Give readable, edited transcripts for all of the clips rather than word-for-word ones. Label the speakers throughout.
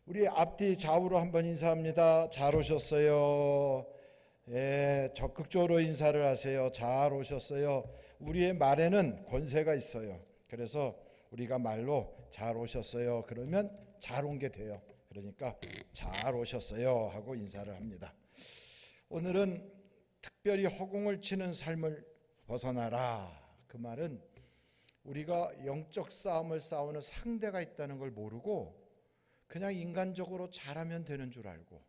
Speaker 1: 우리 앞뒤 좌우로 한번 인사합니다. 잘 오셨어요. 예, 적극적으로 인사를 하세요. 잘 오셨어요. 우리의 말에는 권세가 있어요. 그래서 우리가 말로 잘 오셨어요. 그러면 잘 온 게 돼요. 그러니까 잘 오셨어요 하고 인사를 합니다. 오늘은 특별히 허공을 치는 삶을 벗어나라. 그 말은 우리가 영적 싸움을 싸우는 상대가 있다는 걸 모르고 그냥 인간적으로 잘하면 되는 줄 알고,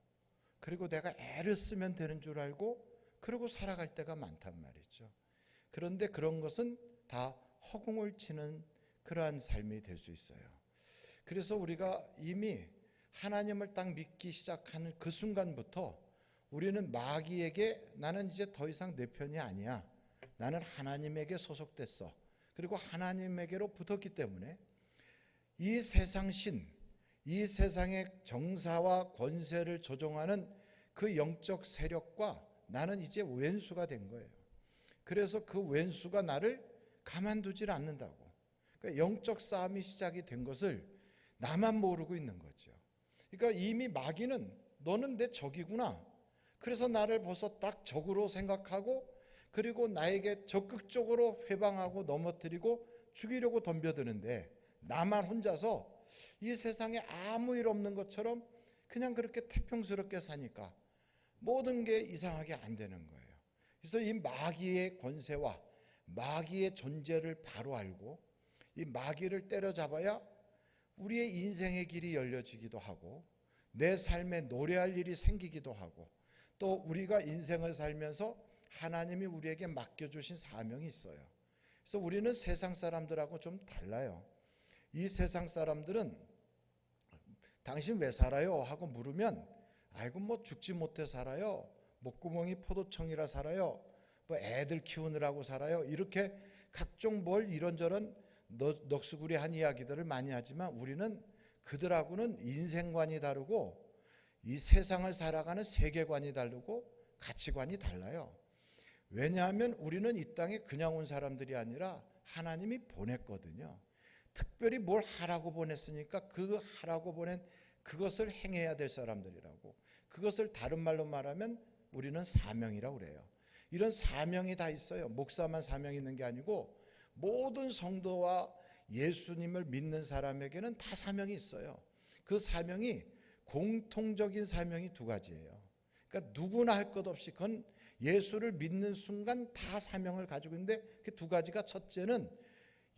Speaker 1: 그리고 내가 애를 쓰면 되는 줄 알고 그러고 살아갈 때가 많단 말이죠. 그런데 그런 것은 다 허공을 치는 그러한 삶이 될 수 있어요. 그래서 우리가 이미 하나님을 딱 믿기 시작하는 그 순간부터 우리는 마귀에게 나는 이제 더 이상 내 편이 아니야, 나는 하나님에게 소속됐어, 그리고 하나님에게로 붙었기 때문에 이 세상 신, 이 세상의 정사와 권세를 조종하는 그 영적 세력과 나는 이제 왼수가 된 거예요. 그래서 그 왼수가 나를 가만두질 않는다고. 그러니까 영적 싸움이 시작이 된 것을 나만 모르고 있는 거죠. 그러니까 이미 마귀는 너는 내 적이구나, 그래서 나를 벌써 딱 적으로 생각하고, 그리고 나에게 적극적으로 회방하고 넘어뜨리고 죽이려고 덤벼드는데, 나만 혼자서 이 세상에 아무 일 없는 것처럼 그냥 그렇게 태평스럽게 사니까 모든 게 이상하게 안 되는 거예요. 그래서 이 마귀의 권세와 마귀의 존재를 바로 알고 이 마귀를 때려잡아야 우리의 인생의 길이 열려지기도 하고, 내 삶에 노래할 일이 생기기도 하고, 또 우리가 인생을 살면서 하나님이 우리에게 맡겨주신 사명이 있어요. 그래서 우리는 세상 사람들하고 좀 달라요. 이 세상 사람들은 당신 왜 살아요? 하고 물으면 아이고 뭐 죽지 못해 살아요, 목구멍이 포도청이라 살아요, 뭐 애들 키우느라고 살아요, 이렇게 각종 뭘 이런저런 넋두리한 이야기들을 많이 하지만 우리는 그들하고는 인생관이 다르고 이 세상을 살아가는 세계관이 다르고 가치관이 달라요. 왜냐하면 우리는 이 땅에 그냥 온 사람들이 아니라 하나님이 보냈거든요. 특별히 뭘 하라고 보냈으니까 그 하라고 보낸 그것을 행해야 될 사람들이라고. 그것을 다른 말로 말하면 우리는 사명이라고 그래요. 이런 사명이 다 있어요. 목사만 사명이 있는 게 아니고 모든 성도와 예수님을 믿는 사람에게는 다 사명이 있어요. 그 사명이 공통적인 사명이 두 가지예요. 그러니까 누구나 할 것 없이 그건 예수를 믿는 순간 다 사명을 가지고 있는데, 그 두 가지가, 첫째는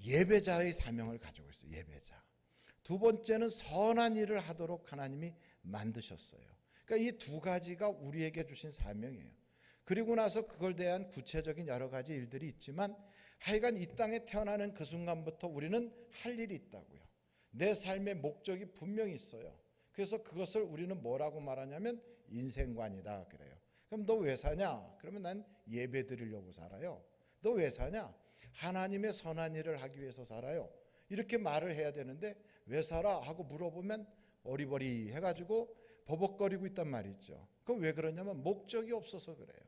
Speaker 1: 예배자의 사명을 가지고 있어요. 예배자. 두 번째는 선한 일을 하도록 하나님이 만드셨어요. 그러니까 이 두 가지가 우리에게 주신 사명이에요. 그리고 나서 그걸 대한 구체적인 여러 가지 일들이 있지만 하여간 이 땅에 태어나는 그 순간부터 우리는 할 일이 있다고요. 내 삶의 목적이 분명히 있어요. 그래서 그것을 우리는 뭐라고 말하냐면 인생관이다 그래요. 그럼 너 왜 사냐? 그러면 난 예배 드리려고 살아요. 너 왜 사냐? 하나님의 선한 일을 하기 위해서 살아요. 이렇게 말을 해야 되는데 왜 살아? 하고 물어보면 어리버리 해가지고 버벅거리고 있단 말이죠. 그거 왜 그러냐면 목적이 없어서 그래요.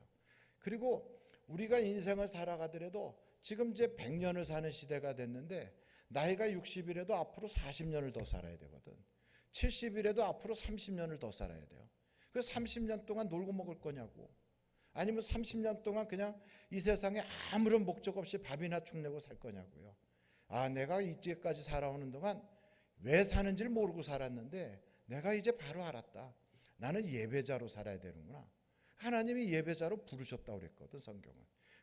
Speaker 1: 그리고 우리가 인생을 살아가더라도 지금 이제 100년을 사는 시대가 됐는데 나이가 60이라도 앞으로 40년을 더 살아야 되거든. 70이라도 앞으로 30년을 더 살아야 돼요. 그 30년 동안 놀고 먹을 거냐고. 아니면 30년 동안 그냥 이 세상에 아무런 목적 없이 밥이나 축내고 살 거냐고요. 아, 내가 이제까지 살아오는 동안 왜 사는지를 모르고 살았는데 내가 이제 바로 알았다. 나는 예배자로 살아야 되는구나. 하나님이 예배자로 부르셨다고 그랬거든, 성경은.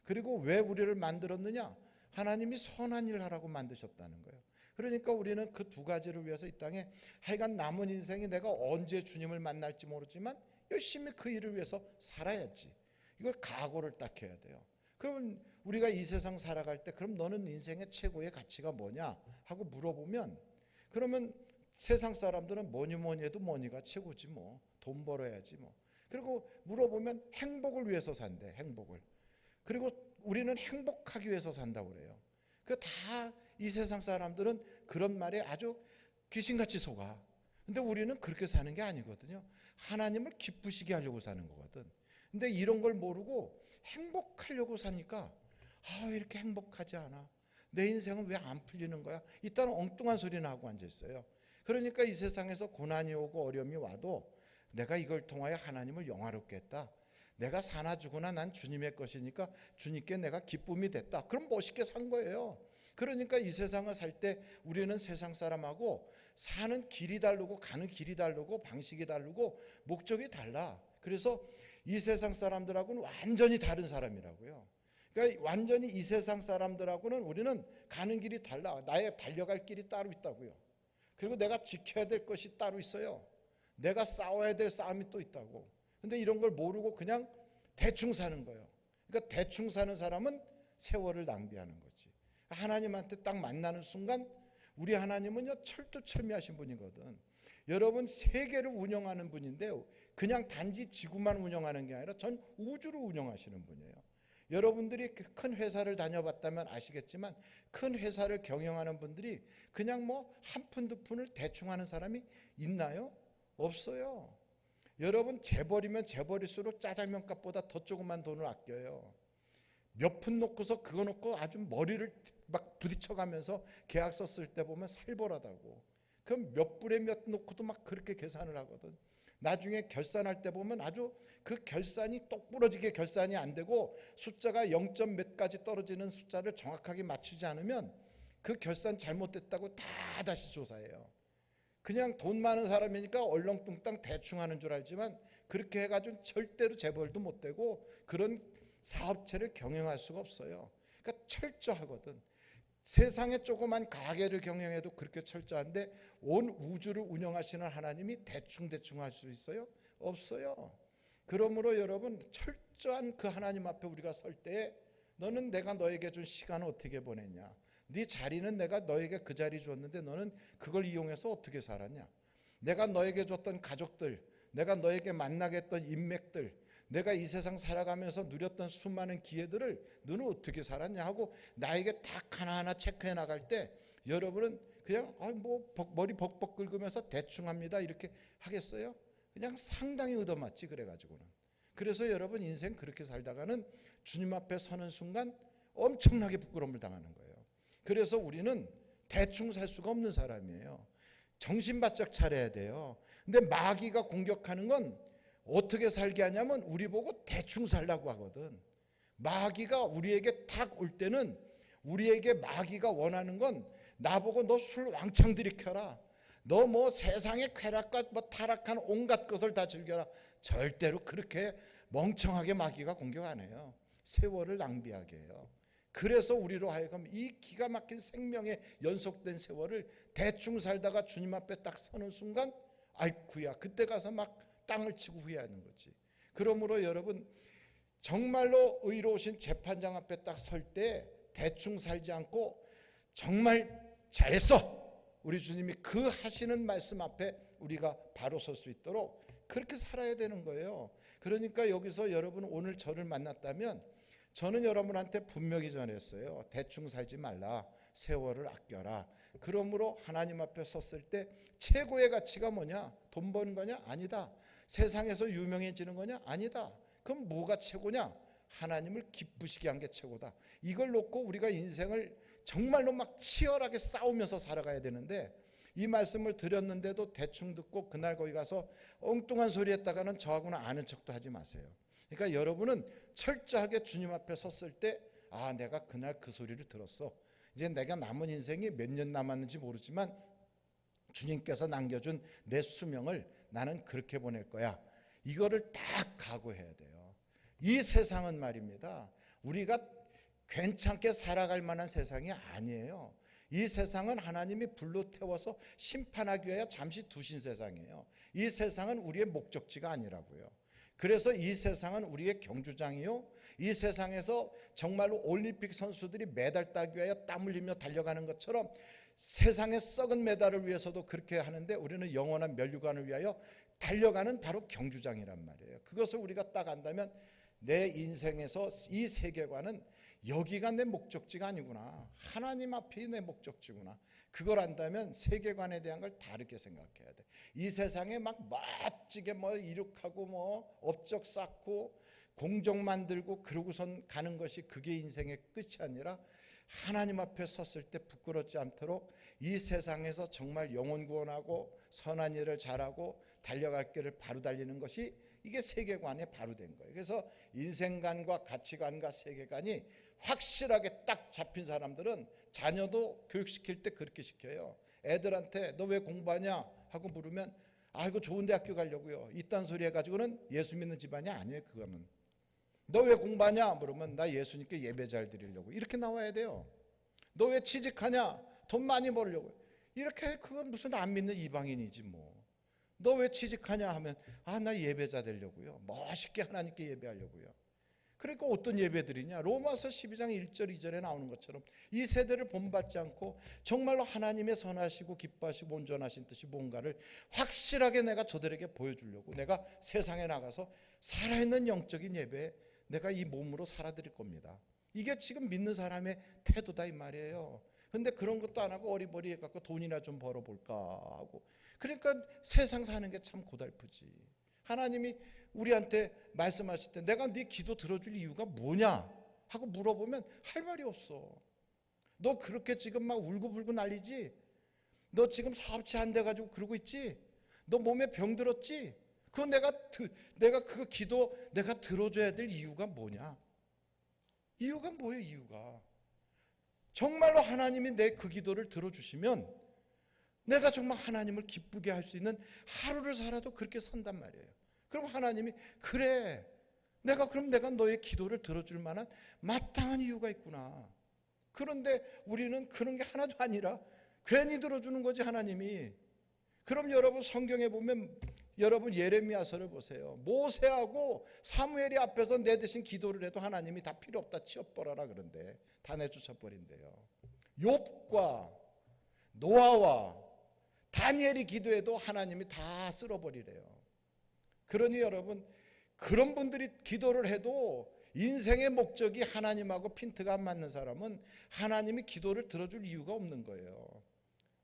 Speaker 1: 그리고 왜 우리를 만들었느냐? 하나님이 선한 일을 하라고 만드셨다는 거예요. 그러니까 우리는 그 두 가지를 위해서 이 땅에 하여간 남은 인생이 내가 언제 주님을 만날지 모르지만 열심히 그 일을 위해서 살아야지. 이걸 각오를 딱 해야 돼요. 그러면 우리가 이 세상 살아갈 때 그럼 너는 인생의 최고의 가치가 뭐냐 하고 물어보면, 그러면 세상 사람들은 뭐니 뭐니 해도 뭐니가 최고지 뭐, 돈 벌어야지 뭐. 그리고 물어보면 행복을 위해서 산대, 행복을. 그리고 우리는 행복하기 위해서 산다고 그래요. 그 다 이 세상 사람들은 그런 말에 아주 귀신같이 속아. 근데 우리는 그렇게 사는 게 아니거든요. 하나님을 기쁘시게 하려고 사는 거거든. 근데 이런 걸 모르고 행복하려고 사니까 왜 이렇게 행복하지 않아? 내 인생은 왜 안 풀리는 거야? 이딴 엉뚱한 소리나 하고 앉아있어요. 그러니까 이 세상에서 고난이 오고 어려움이 와도 내가 이걸 통하여 하나님을 영화롭게 했다. 내가 사나 죽으나 난 주님의 것이니까 주님께 내가 기쁨이 됐다. 그럼 멋있게 산 거예요. 그러니까 이 세상을 살 때 우리는 세상 사람하고 사는 길이 다르고 가는 길이 다르고 방식이 다르고 목적이 달라. 그래서 이 세상 사람들하고는 완전히 다른 사람이라고요. 그러니까 완전히 이 세상 사람들하고는 우리는 가는 길이 달라. 나의 달려갈 길이 따로 있다고요. 그리고 내가 지켜야 될 것이 따로 있어요. 내가 싸워야 될 싸움이 또 있다고. 근데 이런 걸 모르고 그냥 대충 사는 거예요. 그러니까 대충 사는 사람은 세월을 낭비하는 거지. 하나님한테 딱 만나는 순간 우리 하나님은요 철두철미하신 분이거든. 여러분 세계를 운영하는 분인데 그냥 단지 지구만 운영하는 게 아니라 전 우주를 운영하시는 분이에요. 여러분들이 큰 회사를 다녀봤다면 아시겠지만 큰 회사를 경영하는 분들이 그냥 뭐 한 푼 두 푼을 대충 하는 사람이 있나요? 없어요. 여러분 재벌이면 재벌일수록 짜장면 값보다 더 조그만 돈을 아껴요. 몇 푼 놓고서 그거 놓고 아주 머리를 막 부딪혀가면서 계약서 쓸 때 보면 살벌하다고. 그럼 몇 불에 몇 놓고도 막 그렇게 계산을 하거든. 나중에 결산할 때 보면 아주 그 결산이 똑부러지게 결산이 안 되고 숫자가 0점 몇 가지 떨어지는 숫자를 정확하게 맞추지 않으면 그 결산 잘못됐다고 다 다시 조사해요. 그냥 돈 많은 사람이니까 얼렁뚱땅 대충 하는 줄 알지만 그렇게 해가지고 절대로 재벌도 못 되고 그런 사업체를 경영할 수가 없어요. 그러니까 철저하거든. 세상의 조그만 가게를 경영해도 그렇게 철저한데 온 우주를 운영하시는 하나님이 대충대충 할 수 있어요? 없어요. 그러므로 여러분 철저한 그 하나님 앞에 우리가 설 때에 너는 내가 너에게 준 시간을 어떻게 보냈냐? 네 자리는 내가 너에게 그 자리 줬는데 너는 그걸 이용해서 어떻게 살았냐? 내가 너에게 줬던 가족들, 내가 너에게 만나게 했던 인맥들, 내가 이 세상 살아가면서 누렸던 수많은 기회들을 너는 어떻게 살았냐 하고 나에게 딱 하나하나 체크해 나갈 때 여러분은 그냥 머리 벅벅 긁으면서 대충 합니다 이렇게 하겠어요? 그냥 상당히 얻어맞지 그래가지고는. 그래서 여러분 인생 그렇게 살다가는 주님 앞에 서는 순간 엄청나게 부끄러움을 당하는 거예요. 그래서 우리는 대충 살 수가 없는 사람이에요. 정신 바짝 차려야 돼요. 근데 마귀가 공격하는 건 어떻게 살게 하냐면 우리 보고 대충 살라고 하거든. 마귀가 우리에게 탁 올 때는 우리에게 마귀가 원하는 건 나보고 너 술 왕창 들이켜라. 너 뭐 세상의 쾌락과 뭐 타락한 온갖 것을 다 즐겨라. 절대로 그렇게 멍청하게 마귀가 공격 안 해요. 세월을 낭비하게 해요. 그래서 우리로 하여금 이 기가 막힌 생명의 연속된 세월을 대충 살다가 주님 앞에 딱 서는 순간 아이쿠야 그때 가서 막 땅을 치고 후회하는 거지. 그러므로 여러분 정말로 의로우신 재판장 앞에 딱 설 때 대충 살지 않고 정말 잘했어. 우리 주님이 그 하시는 말씀 앞에 우리가 바로 설 수 있도록 그렇게 살아야 되는 거예요. 그러니까 여기서 여러분 오늘 저를 만났다면 저는 여러분한테 분명히 전했어요. 대충 살지 말라. 세월을 아껴라. 그러므로 하나님 앞에 섰을 때 최고의 가치가 뭐냐? 돈 버는 거냐? 아니다. 세상에서 유명해지는 거냐? 아니다. 그럼 뭐가 최고냐? 하나님을 기쁘시게 한 게 최고다. 이걸 놓고 우리가 인생을 정말로 막 치열하게 싸우면서 살아가야 되는데 이 말씀을 드렸는데도 대충 듣고 그날 거기 가서 엉뚱한 소리 했다가는 저하고는 아는 척도 하지 마세요. 그러니까 여러분은 철저하게 주님 앞에 섰을 때 아 내가 그날 그 소리를 들었어. 이제 내가 남은 인생이 몇 년 남았는지 모르지만 주님께서 남겨준 내 수명을 나는 그렇게 보낼 거야. 이거를 딱 각오해야 돼요. 이 세상은 말입니다. 우리가 괜찮게 살아갈 만한 세상이 아니에요. 이 세상은 하나님이 불로 태워서 심판하기 위하여 잠시 두신 세상이에요. 이 세상은 우리의 목적지가 아니라고요. 그래서 이 세상은 우리의 경주장이요. 이 세상에서 정말로 올림픽 선수들이 메달 따기 위하여 땀 흘리며 달려가는 것처럼 세상의 썩은 메달을 위해서도 그렇게 하는데 우리는 영원한 면류관을 위하여 달려가는 바로 경주장이란 말이에요. 그것을 우리가 딱 안다면 내 인생에서 이 세계관은 여기가 내 목적지가 아니구나. 하나님 앞이 내 목적지구나. 그걸 안다면 세계관에 대한 걸 다르게 생각해야 돼. 이 세상에 막 멋지게 뭐 이룩하고 뭐 업적 쌓고 공적 만들고 그러고선 가는 것이 그게 인생의 끝이 아니라 하나님 앞에 섰을 때 부끄럽지 않도록 이 세상에서 정말 영혼 구원하고 선한 일을 잘하고 달려갈 길을 바로 달리는 것이 이게 세계관에 바로 된 거예요. 그래서 인생관과 가치관과 세계관이 확실하게 딱 잡힌 사람들은 자녀도 교육시킬 때 그렇게 시켜요. 애들한테 너 왜 공부하냐 하고 물으면 이거 좋은 대학교 가려고요. 이딴 소리 해가지고는 예수 믿는 집안이 아니에요. 그거는. 너 왜 공부하냐 물으면 나 예수님께 예배 잘 드리려고. 이렇게 나와야 돼요. 너 왜 취직하냐? 돈 많이 벌려고. 이렇게 그건 무슨 안 믿는 이방인이지 뭐. 너 왜 취직하냐 하면 나 예배자 되려고요. 멋있게 하나님께 예배하려고요. 그러니까 어떤 예배드리냐? 로마서 12장 1절 2절에 나오는 것처럼 이 세대를 본받지 않고 정말로 하나님의 선하시고 기뻐하시고 온전하신 뜻이 뭔가를 확실하게 내가 저들에게 보여주려고 내가 세상에 나가서 살아있는 영적인 예배에 내가 이 몸으로 살아드릴 겁니다. 이게 지금 믿는 사람의 태도다 이 말이에요. 근데 그런 것도 안 하고 어리버리 해갖고 돈이나 좀 벌어볼까 하고, 그러니까 세상 사는 게 참 고달프지. 하나님이 우리한테 말씀하실 때 내가 네 기도 들어줄 이유가 뭐냐 하고 물어보면 할 말이 없어. 너 그렇게 지금 막 울고불고 난리지? 너 지금 사업체 안 돼가지고 그러고 있지? 너 몸에 병 들었지? 그거 내가 그 기도 내가 들어줘야 될 이유가 뭐냐? 이유가 뭐예요? 이유가 정말로 하나님이 내 그 기도를 들어주시면 내가 정말 하나님을 기쁘게 할 수 있는 하루를 살아도 그렇게 산단 말이에요. 그럼 하나님이 그래 그럼 내가 너의 기도를 들어줄 만한 마땅한 이유가 있구나. 그런데 우리는 그런 게 하나도 아니라 괜히 들어주는 거지 하나님이. 그럼 여러분 성경에 보면 여러분 예레미야서를 보세요. 모세하고 사무엘이 앞에서 내 대신 기도를 해도 하나님이 다 필요 없다 치워버려라 그런데 다 내쫓아버린대요. 욥과 노아와 다니엘이 기도해도 하나님이 다 쓸어버리래요. 그러니 여러분 그런 분들이 기도를 해도 인생의 목적이 하나님하고 핀트가 안 맞는 사람은 하나님이 기도를 들어줄 이유가 없는 거예요.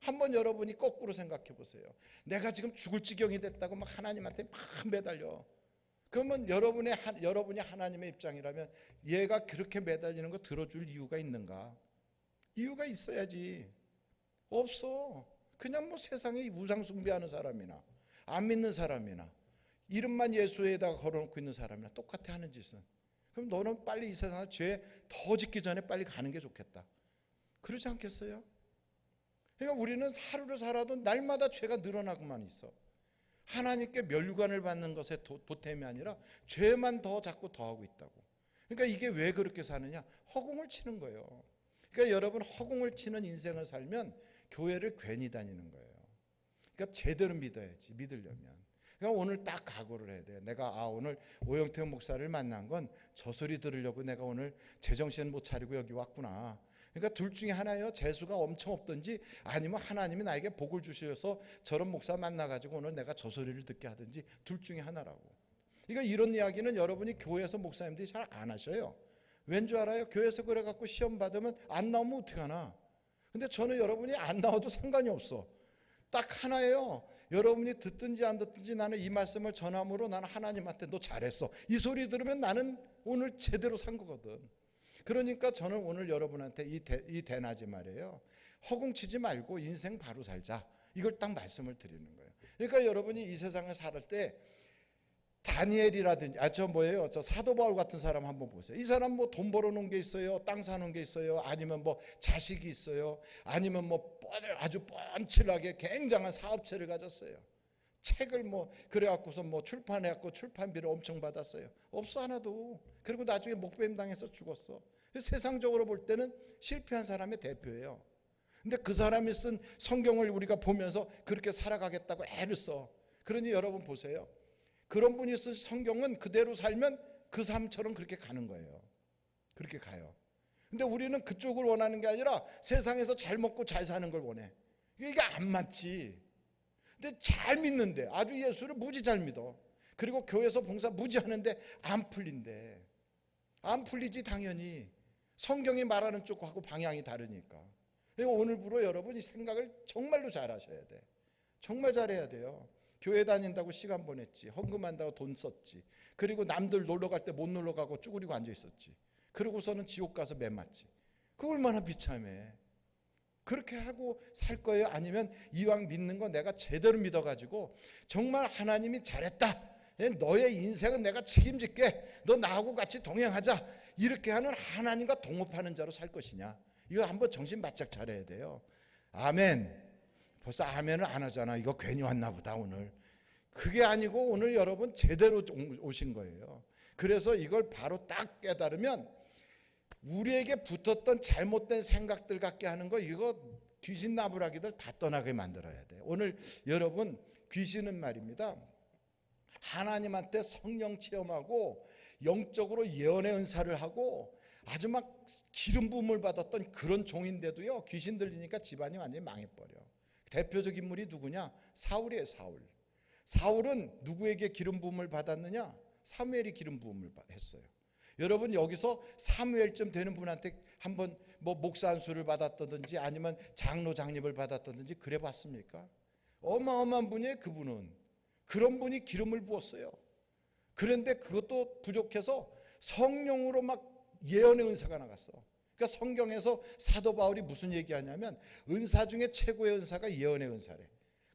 Speaker 1: 한번 여러분이 거꾸로 생각해 보세요. 내가 지금 죽을 지경이 됐다고 막 하나님한테 막 매달려. 그러면 여러분이 하나님의 입장이라면 얘가 그렇게 매달리는 거 들어줄 이유가 있는가? 이유가 있어야지. 없어. 그냥 뭐 세상에 우상 숭배하는 사람이나 안 믿는 사람이나 이름만 예수에다가 걸어놓고 있는 사람이나 똑같아 하는 짓은. 그럼 너는 빨리 이 세상에 죄 더 짓기 전에 빨리 가는 게 좋겠다. 그러지 않겠어요? 그러니까 우리는 하루를 살아도 날마다 죄가 늘어나고만 있어. 하나님께 멸류관을 받는 것에 보탬이 아니라 죄만 더 자꾸 더하고 있다고. 그러니까 이게 왜 그렇게 사느냐? 허공을 치는 거예요. 그러니까 여러분 허공을 치는 인생을 살면 교회를 괜히 다니는 거예요. 그러니까 제대로 믿어야지. 믿으려면. 그러니까 오늘 딱 각오를 해야 돼요. 내가 오늘 오영태 목사를 만난 건 저 소리 들으려고 내가 오늘 제정신 못 차리고 여기 왔구나. 그러니까 둘 중에 하나예요. 재수가 엄청 없든지 아니면 하나님이 나에게 복을 주셔서 저런 목사 만나가지고 오늘 내가 저 소리를 듣게 하든지 둘 중에 하나라고. 그러니까 이런 이야기는 여러분이 교회에서 목사님들이 잘 안 하셔요. 왠 줄 알아요? 교회에서 그래갖고 시험 받으면 안 나오면 어떡하나. 근데 저는 여러분이 안 나와도 상관이 없어. 딱 하나예요. 여러분이 듣든지 안 듣든지 나는 이 말씀을 전함으로 나는 하나님한테 너 잘했어. 이 소리 들으면 나는 오늘 제대로 산 거거든. 그러니까 저는 오늘 여러분한테 이 대낮에 말이에요. 허공치지 말고 인생 바로 살자. 이걸 딱 말씀을 드리는 거예요. 그러니까 여러분이 이 세상을 살 때 다니엘이라든지 저 사도 바울 같은 사람 한번 보세요. 이 사람 뭐 돈 벌어놓은 게 있어요, 땅 사놓은 게 있어요, 아니면 뭐 자식이 있어요, 아니면 뭐 아주 뻔칠하게 굉장한 사업체를 가졌어요. 책을 뭐 그래갖고서 뭐 출판해갖고 출판비를 엄청 받았어요. 없어 하나도. 그리고 나중에 목뱀 당해서 죽었어. 세상적으로 볼 때는 실패한 사람의 대표예요. 근데 그 사람이 쓴 성경을 우리가 보면서 그렇게 살아가겠다고 애를 써. 그러니 여러분 보세요. 그런 분이 쓴 성경은 그대로 살면 그 삶처럼 그렇게 가는 거예요. 그렇게 가요. 근데 우리는 그쪽을 원하는 게 아니라 세상에서 잘 먹고 잘 사는 걸 원해. 이게 안 맞지. 근데 잘 믿는데 아주 예수를 무지 잘 믿어. 그리고 교회에서 봉사 무지 하는데 안 풀린대. 안 풀리지 당연히. 성경이 말하는 쪽하고 방향이 다르니까. 그러니까 오늘부로 여러분이 생각을 정말로 잘 하셔야 돼. 정말 잘해야 돼요. 교회 다닌다고 시간 보냈지. 헌금한다고 돈 썼지. 그리고 남들 놀러 갈 때 못 놀러 가고 쭈그리고 앉아 있었지. 그러고서는 지옥 가서 매 맞지. 그 얼마나 비참해. 그렇게 하고 살 거예요? 아니면 이왕 믿는 거 내가 제대로 믿어가지고 정말 하나님이 잘했다, 너의 인생은 내가 책임질게, 너 나하고 같이 동행하자, 이렇게 하는 하나님과 동업하는 자로 살 것이냐? 이거 한번 정신 바짝 차려야 돼요. 아멘. 벌써 아멘을 안 하잖아. 이거 괜히 왔나 보다 오늘. 그게 아니고 오늘 여러분 제대로 오신 거예요. 그래서 이걸 바로 딱 깨달으면 우리에게 붙었던 잘못된 생각들 같게 하는 거, 이거 귀신 나부라기들 다 떠나게 만들어야 돼. 오늘 여러분, 귀신은 말입니다, 하나님한테 성령 체험하고 영적으로 예언의 은사를 하고 아주 막 기름 부음을 받았던 그런 종인데도요, 귀신 들리니까 집안이 완전히 망해버려. 대표적 인물이 누구냐? 사울이에요. 사울은 누구에게 기름 부음을 받았느냐? 사무엘이 기름 부음을 했어요. 여러분, 여기서 사무엘쯤 되는 분한테 한번 뭐 목사 안수를 받았다든지 아니면 장로 장립을 받았다든지 그래 봤습니까? 어마어마한 분이에요. 그분은. 그런 분이 기름을 부었어요. 그런데 그것도 부족해서 성령으로 막 예언의 은사가 나갔어. 그러니까 성경에서 사도 바울이 무슨 얘기하냐면 은사 중에 최고의 은사가 예언의 은사래.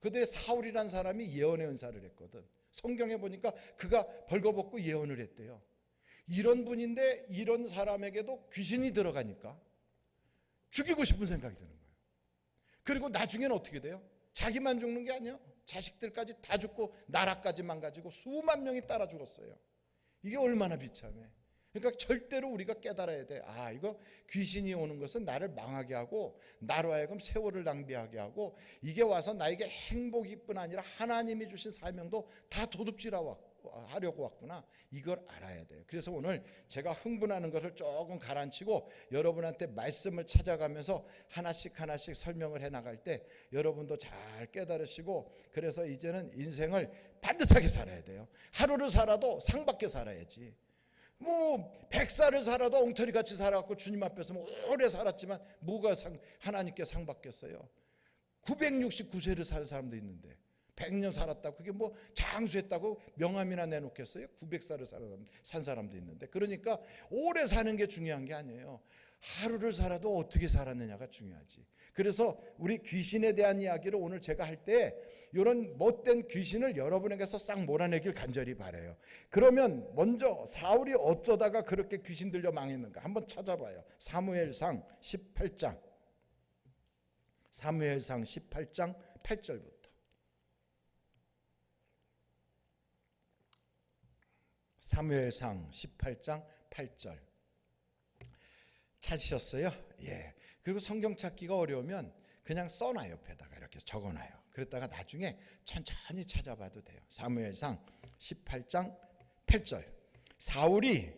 Speaker 1: 그런데 사울이란 사람이 예언의 은사를 했거든. 성경에 보니까 그가 벌거벗고 예언을 했대요. 이런 분인데 이런 사람에게도 귀신이 들어가니까 죽이고 싶은 생각이 드는 거예요. 그리고 나중에는 어떻게 돼요? 자기만 죽는 게 아니야. 자식들까지 다 죽고 나라까지 망가지고 수만 명이 따라 죽었어요. 이게 얼마나 비참해. 그러니까 절대로 우리가 깨달아야 돼. 아, 이거 귀신이 오는 것은 나를 망하게 하고 나로 하여금 세월을 낭비하게 하고 이게 와서 나에게 행복이뿐 아니라 하나님이 주신 사명도 다 도둑질하려고 왔구나. 이걸 알아야 돼요. 그래서 오늘 제가 흥분하는 것을 조금 가라앉히고 여러분한테 말씀을 찾아가면서 하나씩 하나씩 설명을 해나갈 때 여러분도 잘 깨달으시고, 그래서 이제는 인생을 반듯하게 살아야 돼요. 하루를 살아도 상받게 살아야지. 뭐 100살을 살아도 엉터리같이 살아갖고 주님 앞에서 뭐 오래 살았지만 뭐가 하나님께 상 받겠어요. 969세를 산 사람도 있는데 100년 살았다고 그게 뭐 장수했다고 명함이나 내놓겠어요? 900살을 산 사람도 있는데. 그러니까 오래 사는 게 중요한 게 아니에요. 하루를 살아도 어떻게 살았느냐가 중요하지. 그래서 우리 귀신에 대한 이야기를 오늘 제가 할 때 이런 못된 귀신을 여러분에게서 싹 몰아내길 간절히 바라요. 그러면 먼저 사울이 어쩌다가 그렇게 귀신 들려 망했는가 한번 찾아봐요. 사무엘상 18장 8절부터. 사무엘상 18장 8절 찾으셨어요? 예. 그리고 성경 찾기가 어려우면 그냥 써놔요. 옆에다가 이렇게 적어놔요. 그랬다가 나중에 천천히 찾아봐도 돼요. 사무엘상 18장 8절. 사울이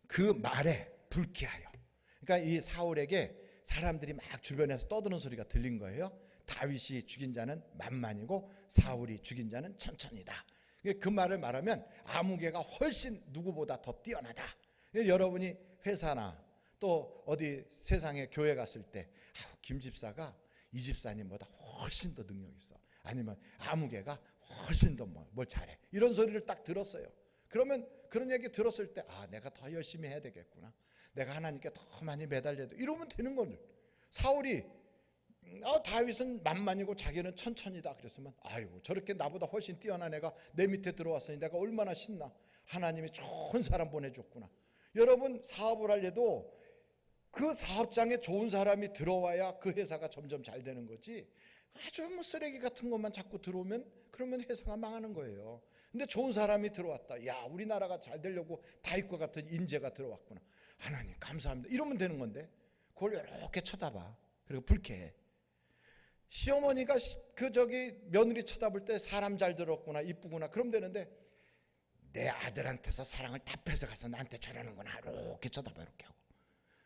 Speaker 1: 그 말에 불쾌하여. 그러니까 이 사울에게 사람들이 막 주변에서 떠드는 소리가 들린 거예요. 다윗이 죽인 자는 만만이고 사울이 죽인 자는 천천이다. 그 말을 말하면 아무개가 훨씬 누구보다 더 뛰어나다. 여러분이 회사나 또 어디 세상에 교회 갔을 때 김 집사가 이 집사님보다 훨씬 더 능력 있어. 아니면 아무개가 훨씬 더 뭘 잘해. 이런 소리를 딱 들었어요. 그러면 그런 얘기 들었을 때 내가 더 열심히 해야 되겠구나. 내가 하나님께 더 많이 매달려야 돼. 이러면 되는 거를. 사울이 다윗은 만만이고 자기는 천천이다 그랬으면 아이고 저렇게 나보다 훨씬 뛰어난 애가 내 밑에 들어왔으니 내가 얼마나 신나. 하나님이 좋은 사람 보내줬구나. 여러분 사업을 하려도 그 사업장에 좋은 사람이 들어와야 그 회사가 점점 잘 되는 거지. 아주 뭐 쓰레기 같은 것만 자꾸 들어오면 그러면 회사가 망하는 거예요. 근데 좋은 사람이 들어왔다. 야, 우리나라가 잘 되려고 다윗과 같은 인재가 들어왔구나. 하나님 감사합니다. 이러면 되는 건데 그걸 이렇게 쳐다봐. 그리고 불쾌해. 시어머니가 며느리 쳐다볼 때 사람 잘 들었구나, 이쁘구나, 그럼 되는데 내 아들한테서 사랑을 다 뺏어가서 나한테 저러는구나, 이렇게 쳐다봐. 이렇게 하고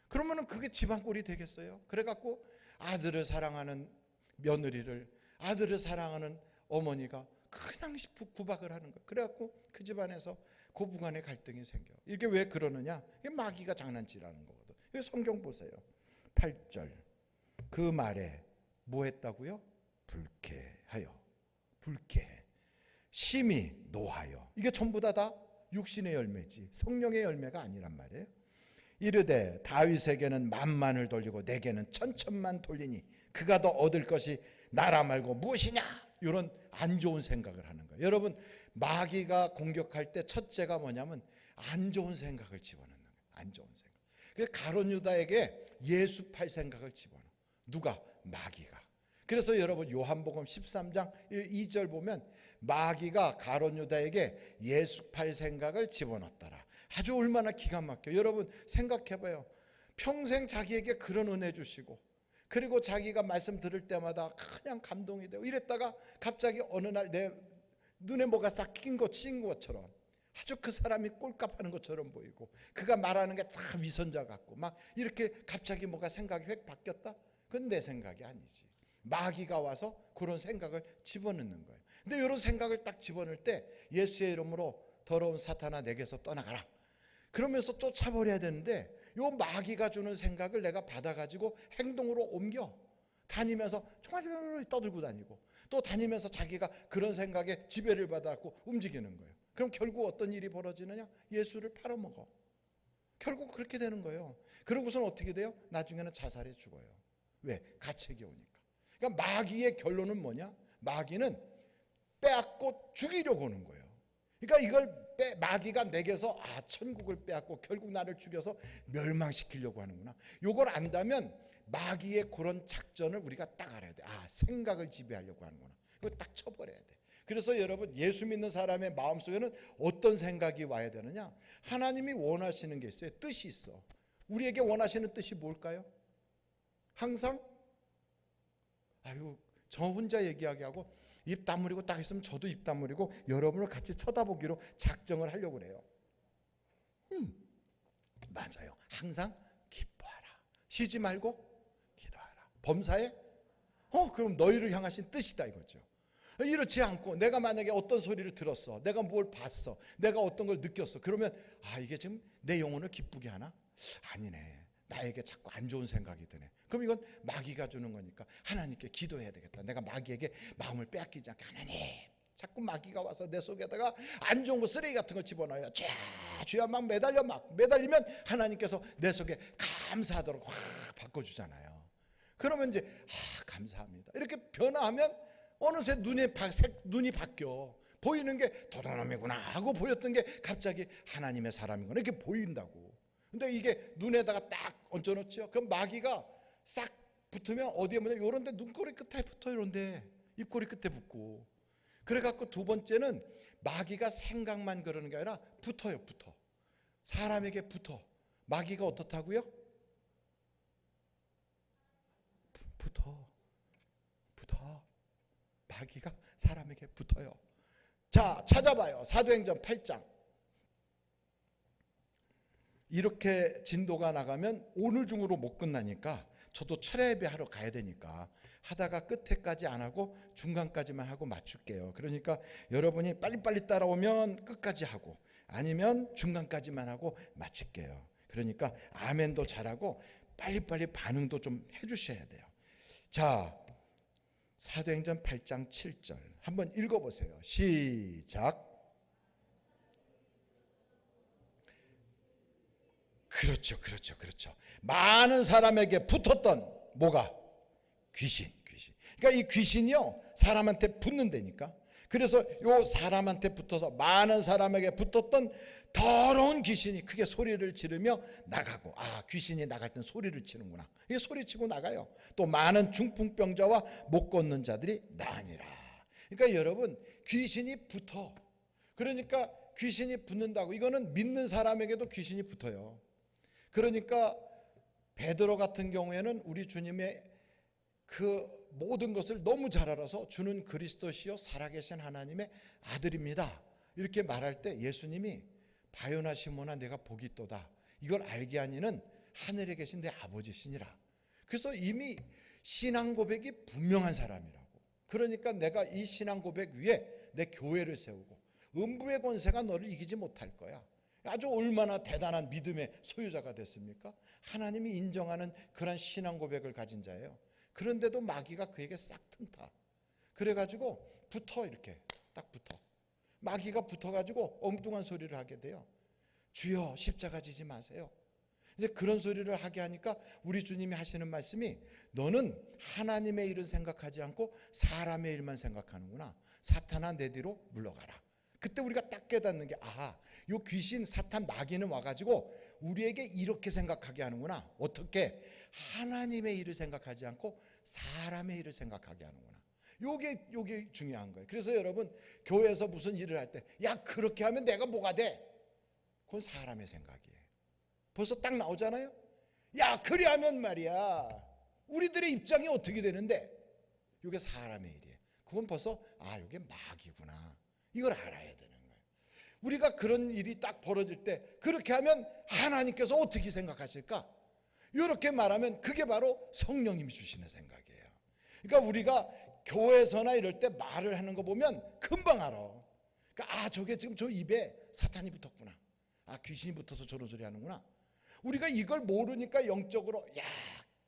Speaker 1: 그러면은 그게 집안 꼴이 되겠어요? 그래갖고 아들을 사랑하는 며느리를, 아들을 사랑하는 어머니가 그냥 구박을 하는 거예요. 그래갖고 그 집안에서 고부간의 갈등이 생겨. 이게 왜 그러느냐? 이게 마귀가 장난치라는 거거든. 이거 성경 보세요. 8절. 그 말에 뭐 했다고요? 불쾌하여. 불쾌해. 심히 노하여. 이게 전부 다 육신의 열매지 성령의 열매가 아니란 말이에요. 이르되 다윗에게는 만만을 돌리고 내게는 천천만 돌리니 그가 더 얻을 것이 나라 말고 무엇이냐? 이런 안 좋은 생각을 하는 거예요. 여러분, 마귀가 공격할 때 첫째가 뭐냐면 안 좋은 생각을 집어넣는 거예요. 안 좋은 생각. 그래서 가룟 유다에게 예수 팔 생각을 집어넣어. 누가? 마귀가. 그래서 여러분 요한복음 13장 2절 보면 마귀가 가룟 유다에게 예수 팔 생각을 집어넣었더라. 아주 얼마나 기가 막혀. 여러분 생각해봐요. 평생 자기에게 그런 은혜 주시고, 그리고 자기가 말씀 들을 때마다 그냥 감동이 되고 이랬다가 갑자기 어느 날 내 눈에 뭐가 싹 낀 것처럼 아주 그 사람이 꼴값하는 것처럼 보이고, 그가 말하는 게 다 위선자 같고 막 이렇게 갑자기 뭐가 생각이 획 바뀌었다? 그건 내 생각이 아니지. 마귀가 와서 그런 생각을 집어넣는 거예요. 근데 이런 생각을 딱 집어넣을 때 예수의 이름으로 더러운 사탄아 내게서 떠나가라 그러면서 쫓아버려야 되는데, 요 마귀가 주는 생각을 내가 받아가지고 행동으로 옮겨 다니면서 총알총알 떠들고 다니고, 또 다니면서 자기가 그런 생각에 지배를 받아갖고 움직이는 거예요. 그럼 결국 어떤 일이 벌어지느냐? 예수를 팔아먹어. 결국 그렇게 되는 거예요. 그러고서는 어떻게 돼요? 나중에는 자살해 죽어요. 왜? 가책이 오니까. 그러니까 마귀의 결론은 뭐냐? 마귀는 빼앗고 죽이려고 하는 거예요. 그러니까 이걸 마귀가 내게서 천국을 빼앗고 결국 나를 죽여서 멸망시키려고 하는구나. 이걸 안다면 마귀의 그런 작전을 우리가 딱 알아야 돼. 생각을 지배하려고 하는구나. 이거 딱 쳐버려야 돼. 그래서 여러분, 예수 믿는 사람의 마음속에는 어떤 생각이 와야 되느냐? 하나님이 원하시는 게 있어요. 뜻이 있어. 우리에게 원하시는 뜻이 뭘까요? 항상 저 혼자 얘기하게 하고 입 다물고 딱 있으면 저도 입 다물고 여러분을 같이 쳐다보기로 작정을 하려고 그래요. 맞아요. 항상 기뻐하라. 쉬지 말고 기도하라. 범사에 그럼 너희를 향하신 뜻이다 이거죠. 이렇지 않고 내가 만약에 어떤 소리를 들었어, 내가 뭘 봤어, 내가 어떤 걸 느꼈어, 그러면 이게 지금 내 영혼을 기쁘게 하나? 아니네. 나에게 자꾸 안 좋은 생각이 드네. 그럼 이건 마귀가 주는 거니까 하나님께 기도해야 되겠다. 내가 마귀에게 마음을 빼앗기지 않게. 하나님, 자꾸 마귀가 와서 내 속에다가 안 좋은 거, 쓰레기 같은 걸 집어넣어요. 죄야 막 매달리면 하나님께서 내 속에 감사하도록 확 바꿔주잖아요. 그러면 이제 감사합니다 이렇게 변화하면 어느새 눈이 바뀌어. 보이는 게 도둑놈이구나 하고 보였던 게 갑자기 하나님의 사람이구나 이렇게 보인다고. 근데 이게 눈에다가 딱 얹어놓죠. 그럼 마귀가 싹 붙으면 어디에 뭐냐, 요런데 눈꼬리 끝에 붙어, 요런데 입꼬리 끝에 붙고. 그래갖고 두 번째는 마귀가 생각만 그러는 게 아니라 붙어요. 사람에게 붙어. 마귀가 어떻다고요? 붙어. 마귀가 사람에게 붙어요. 자, 찾아봐요. 사도행전 8장. 이렇게 진도가 나가면 오늘 중으로 못 끝나니까 저도 철야 예배 하러 가야 되니까 하다가 끝에까지 안 하고 중간까지만 하고 맞출게요. 그러니까 여러분이 빨리빨리 따라오면 끝까지 하고, 아니면 중간까지만 하고 마칠게요. 그러니까 아멘도 잘하고 빨리빨리 반응도 좀 해주셔야 돼요. 자, 사도행전 8장 7절 한번 읽어보세요. 시작. 그렇죠. 많은 사람에게 붙었던 뭐가? 귀신. 그러니까 이 귀신이요, 사람한테 붙는다니까. 그래서 요 사람한테 붙어서 많은 사람에게 붙었던 더러운 귀신이 크게 소리를 지르며 나가고, 귀신이 나갈 땐 소리를 치는구나. 이게 소리치고 나가요. 또 많은 중풍병자와 못 걷는 자들이 나으니라. 그러니까 여러분, 귀신이 붙어. 그러니까 귀신이 붙는다고, 이거는 믿는 사람에게도 귀신이 붙어요. 그러니까 베드로 같은 경우에는 우리 주님의 그 모든 것을 너무 잘 알아서 주는 그리스도시요 살아계신 하나님의 아들입니다 이렇게 말할 때 예수님이 바요나 시몬아 내가 복이 있도다, 이걸 알게 하니는 하늘에 계신 내 아버지시니라. 그래서 이미 신앙 고백이 분명한 사람이라고. 그러니까 내가 이 신앙 고백 위에 내 교회를 세우고 음부의 권세가 너를 이기지 못할 거야. 아주 얼마나 대단한 믿음의 소유자가 됐습니까? 하나님이 인정하는 그런 신앙 고백을 가진 자예요. 그런데도 마귀가 그에게 싹 튼다. 그래가지고 이렇게 딱 붙어. 마귀가 붙어가지고 엉뚱한 소리를 하게 돼요. 주여 십자가 지지 마세요. 이제 그런 소리를 하게 하니까 우리 주님이 하시는 말씀이 너는 하나님의 일은 생각하지 않고 사람의 일만 생각하는구나. 사탄아 내 뒤로 물러가라. 그때 우리가 딱 깨닫는 게 아하, 요 귀신 사탄 마귀는 와가지고 우리에게 이렇게 생각하게 하는구나. 어떻게? 하나님의 일을 생각하지 않고 사람의 일을 생각하게 하는구나. 요게 중요한 거예요. 그래서 여러분 교회에서 무슨 일을 할 때 야 그렇게 하면 내가 뭐가 돼? 그건 사람의 생각이에요. 벌써 딱 나오잖아요. 야 그리 하면 말이야 우리들의 입장이 어떻게 되는데 이게 사람의 일이에요. 그건 벌써 이게 마귀구나. 이걸 알아야 되는 거예요. 우리가 그런 일이 딱 벌어질 때 그렇게 하면 하나님께서 어떻게 생각하실까? 이렇게 말하면 그게 바로 성령님이 주시는 생각이에요. 그러니까 우리가 교회에서나 이럴 때 말을 하는 거 보면 금방 알아. 그러니까 저게 지금 저 입에 사탄이 붙었구나. 귀신이 붙어서 저런 소리 하는구나. 우리가 이걸 모르니까 영적으로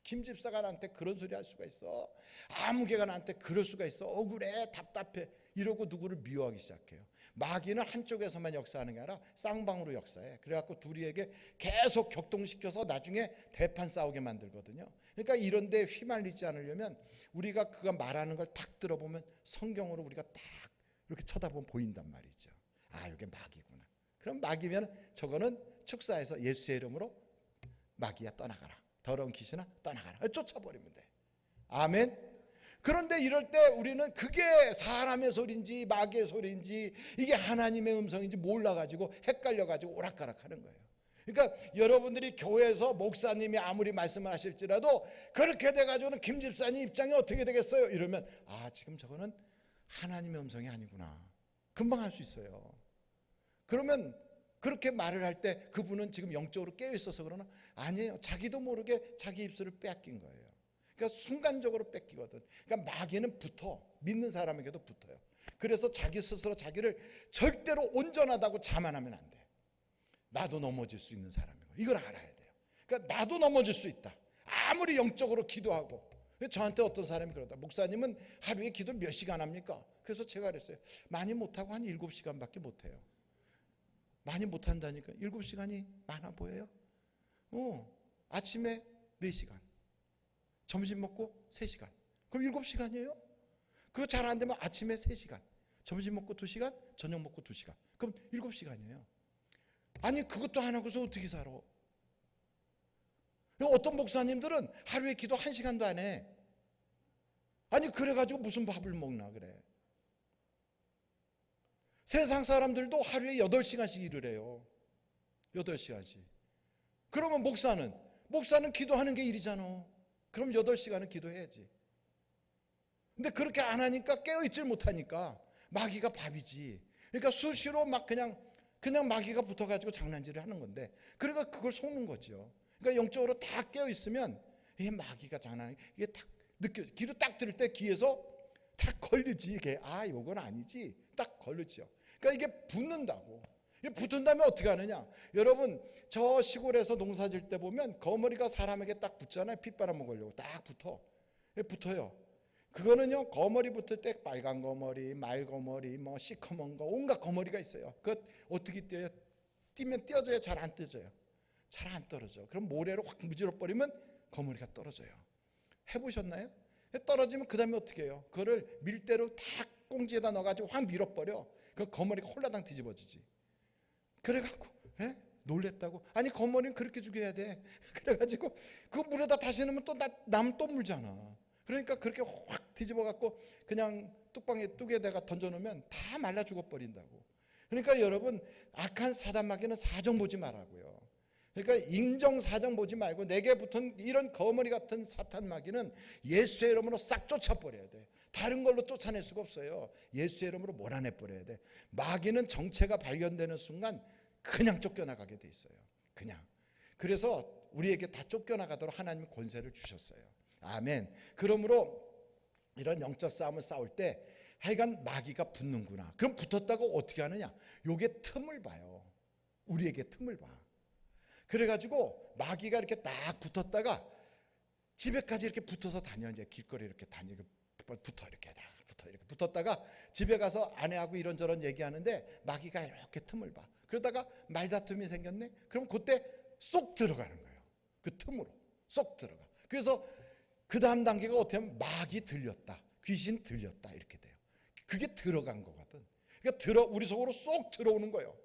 Speaker 1: 김 집사가 나한테 그런 소리 할 수가 있어. 아무개가 나한테 그럴 수가 있어. 억울해, 답답해. 이러고 누구를 미워하기 시작해요. 마귀는 한쪽에서만 역사하는 게 아니라 쌍방으로 역사해. 그래갖고 둘이에게 계속 격동시켜서 나중에 대판 싸우게 만들거든요. 그러니까 이런 데 휘말리지 않으려면 우리가 그가 말하는 걸 딱 들어보면 성경으로 우리가 딱 이렇게 쳐다보면 보인단 말이죠. 이게 마귀구나. 그럼 마귀면 저거는 축사에서 예수의 이름으로 마귀야 떠나가라. 더러운 귀신아 떠나가라. 쫓아버리면 돼. 아멘. 그런데 이럴 때 우리는 그게 사람의 소리인지 마귀의 소리인지 이게 하나님의 음성인지 몰라가지고 헷갈려가지고 오락가락하는 거예요. 그러니까 여러분들이 교회에서 목사님이 아무리 말씀을 하실지라도 그렇게 돼가지고는 김 집사님 입장이 어떻게 되겠어요? 이러면 지금 저거는 하나님의 음성이 아니구나. 금방 할 수 있어요. 그러면 그렇게 말을 할 때 그분은 지금 영적으로 깨어있어서 그러나? 아니에요. 자기도 모르게 자기 입술을 빼앗긴 거예요. 그러니까 순간적으로 뺏기거든. 그러니까 마귀는 붙어. 믿는 사람에게도 붙어요. 그래서 자기 스스로 자기를 절대로 온전하다고 자만하면 안 돼. 나도 넘어질 수 있는 사람이고 이걸 알아야 돼요. 그러니까 나도 넘어질 수 있다. 아무리 영적으로 기도하고. 저한테 어떤 사람이 그러다. 목사님은 하루에 기도 몇 시간 합니까? 그래서 제가 그랬어요. 많이 못하고 한 7시간밖에 못해요. 많이 못한다니까. 7시간이 많아 보여요? 아침에 4시간, 점심 먹고 3시간. 그럼 7시간이에요? 그거 잘 안 되면 아침에 3시간, 점심 먹고 2시간, 저녁 먹고 2시간. 그럼 7시간이에요. 아니 그것도 안 하고서 어떻게 살아? 어떤 목사님들은 하루에 기도 1시간도 안 해. 아니 그래가지고 무슨 밥을 먹나 그래. 세상 사람들도 하루에 8시간씩 일을 해요. 8시간씩. 그러면 목사는 기도하는 게 일이잖아. 그럼 8시간은 기도해야지. 근데 그렇게 안 하니까 깨어있질 못하니까 마귀가 밥이지. 그러니까 수시로 막 그냥 마귀가 붙어가지고 장난질을 하는 건데 그러니까 그걸 속는 거죠. 그러니까 영적으로 다 깨어있으면 이게 마귀가 장난이 이게 딱 느껴져. 기도 딱 들을 때 귀에서 딱 걸리지. 이게 요건 아니지. 딱 걸리죠. 그러니까 이게 붙는다고. 이게 붙은 다음에 어떻게 하느냐. 여러분 저 시골에서 농사 질 때 보면 거머리가 사람에게 딱 붙잖아요. 핏바람 먹으려고 딱 붙어요. 그거는요 거머리 붙을 때 빨간 거머리, 말 거머리, 뭐 시커먼 거 온갖 거머리가 있어요. 그것 어떻게 띄어요? 뛰면 띄어져요? 잘 안 띄어져요? 잘 안 떨어져. 그럼 모래로 확 무질러 버리면 거머리가 떨어져요. 해보셨나요? 떨어지면 그 다음에 어떻게 해요? 그거를 밀대로 탁 꽁지에다 넣어가지고 확 밀어버려. 그 거머리가 홀라당 뒤집어지지. 그래갖고 놀랬다고. 아니 거머리는 그렇게 죽여야 돼. 그래가지고 그 물에다 다시 넣으면 또 남 또 물잖아. 그러니까 그렇게 확 뒤집어갖고 그냥 뚝에다가 던져놓으면 다 말라 죽어버린다고. 그러니까 여러분 악한 사단 마귀는 사정 보지 말라고요. 그러니까 인정사정 보지 말고 내게 붙은 이런 거머리 같은 사탄 마귀는 예수의 이름으로 싹 쫓아버려야 돼. 다른 걸로 쫓아낼 수가 없어요. 예수의 이름으로 몰아내버려야 돼. 마귀는 정체가 발견되는 순간 그냥 쫓겨나가게 돼 있어요. 그냥. 그래서 우리에게 다 쫓겨나가도록 하나님이 권세를 주셨어요. 아멘. 그러므로 이런 영적 싸움을 싸울 때 하여간 마귀가 붙는구나. 그럼 붙었다고 어떻게 하느냐. 요게 틈을 봐요. 우리에게 틈을 봐. 그래가지고 마귀가 이렇게 딱 붙었다가 집에까지 이렇게 붙어서 다녀. 이제 길거리 이렇게 다니고 이렇게 붙었다가 집에 가서 아내하고 이런저런 얘기하는데 마귀가 이렇게 틈을 봐. 그러다가 말다툼이 생겼네. 그럼 그때 쏙 들어가는 거예요. 그 틈으로 쏙 들어가. 그래서 그 다음 단계가 어떻게 하면 막이 들렸다, 귀신 들렸다 이렇게 돼요. 그게 들어간 거거든. 그러니까 우리 속으로 쏙 들어오는 거예요.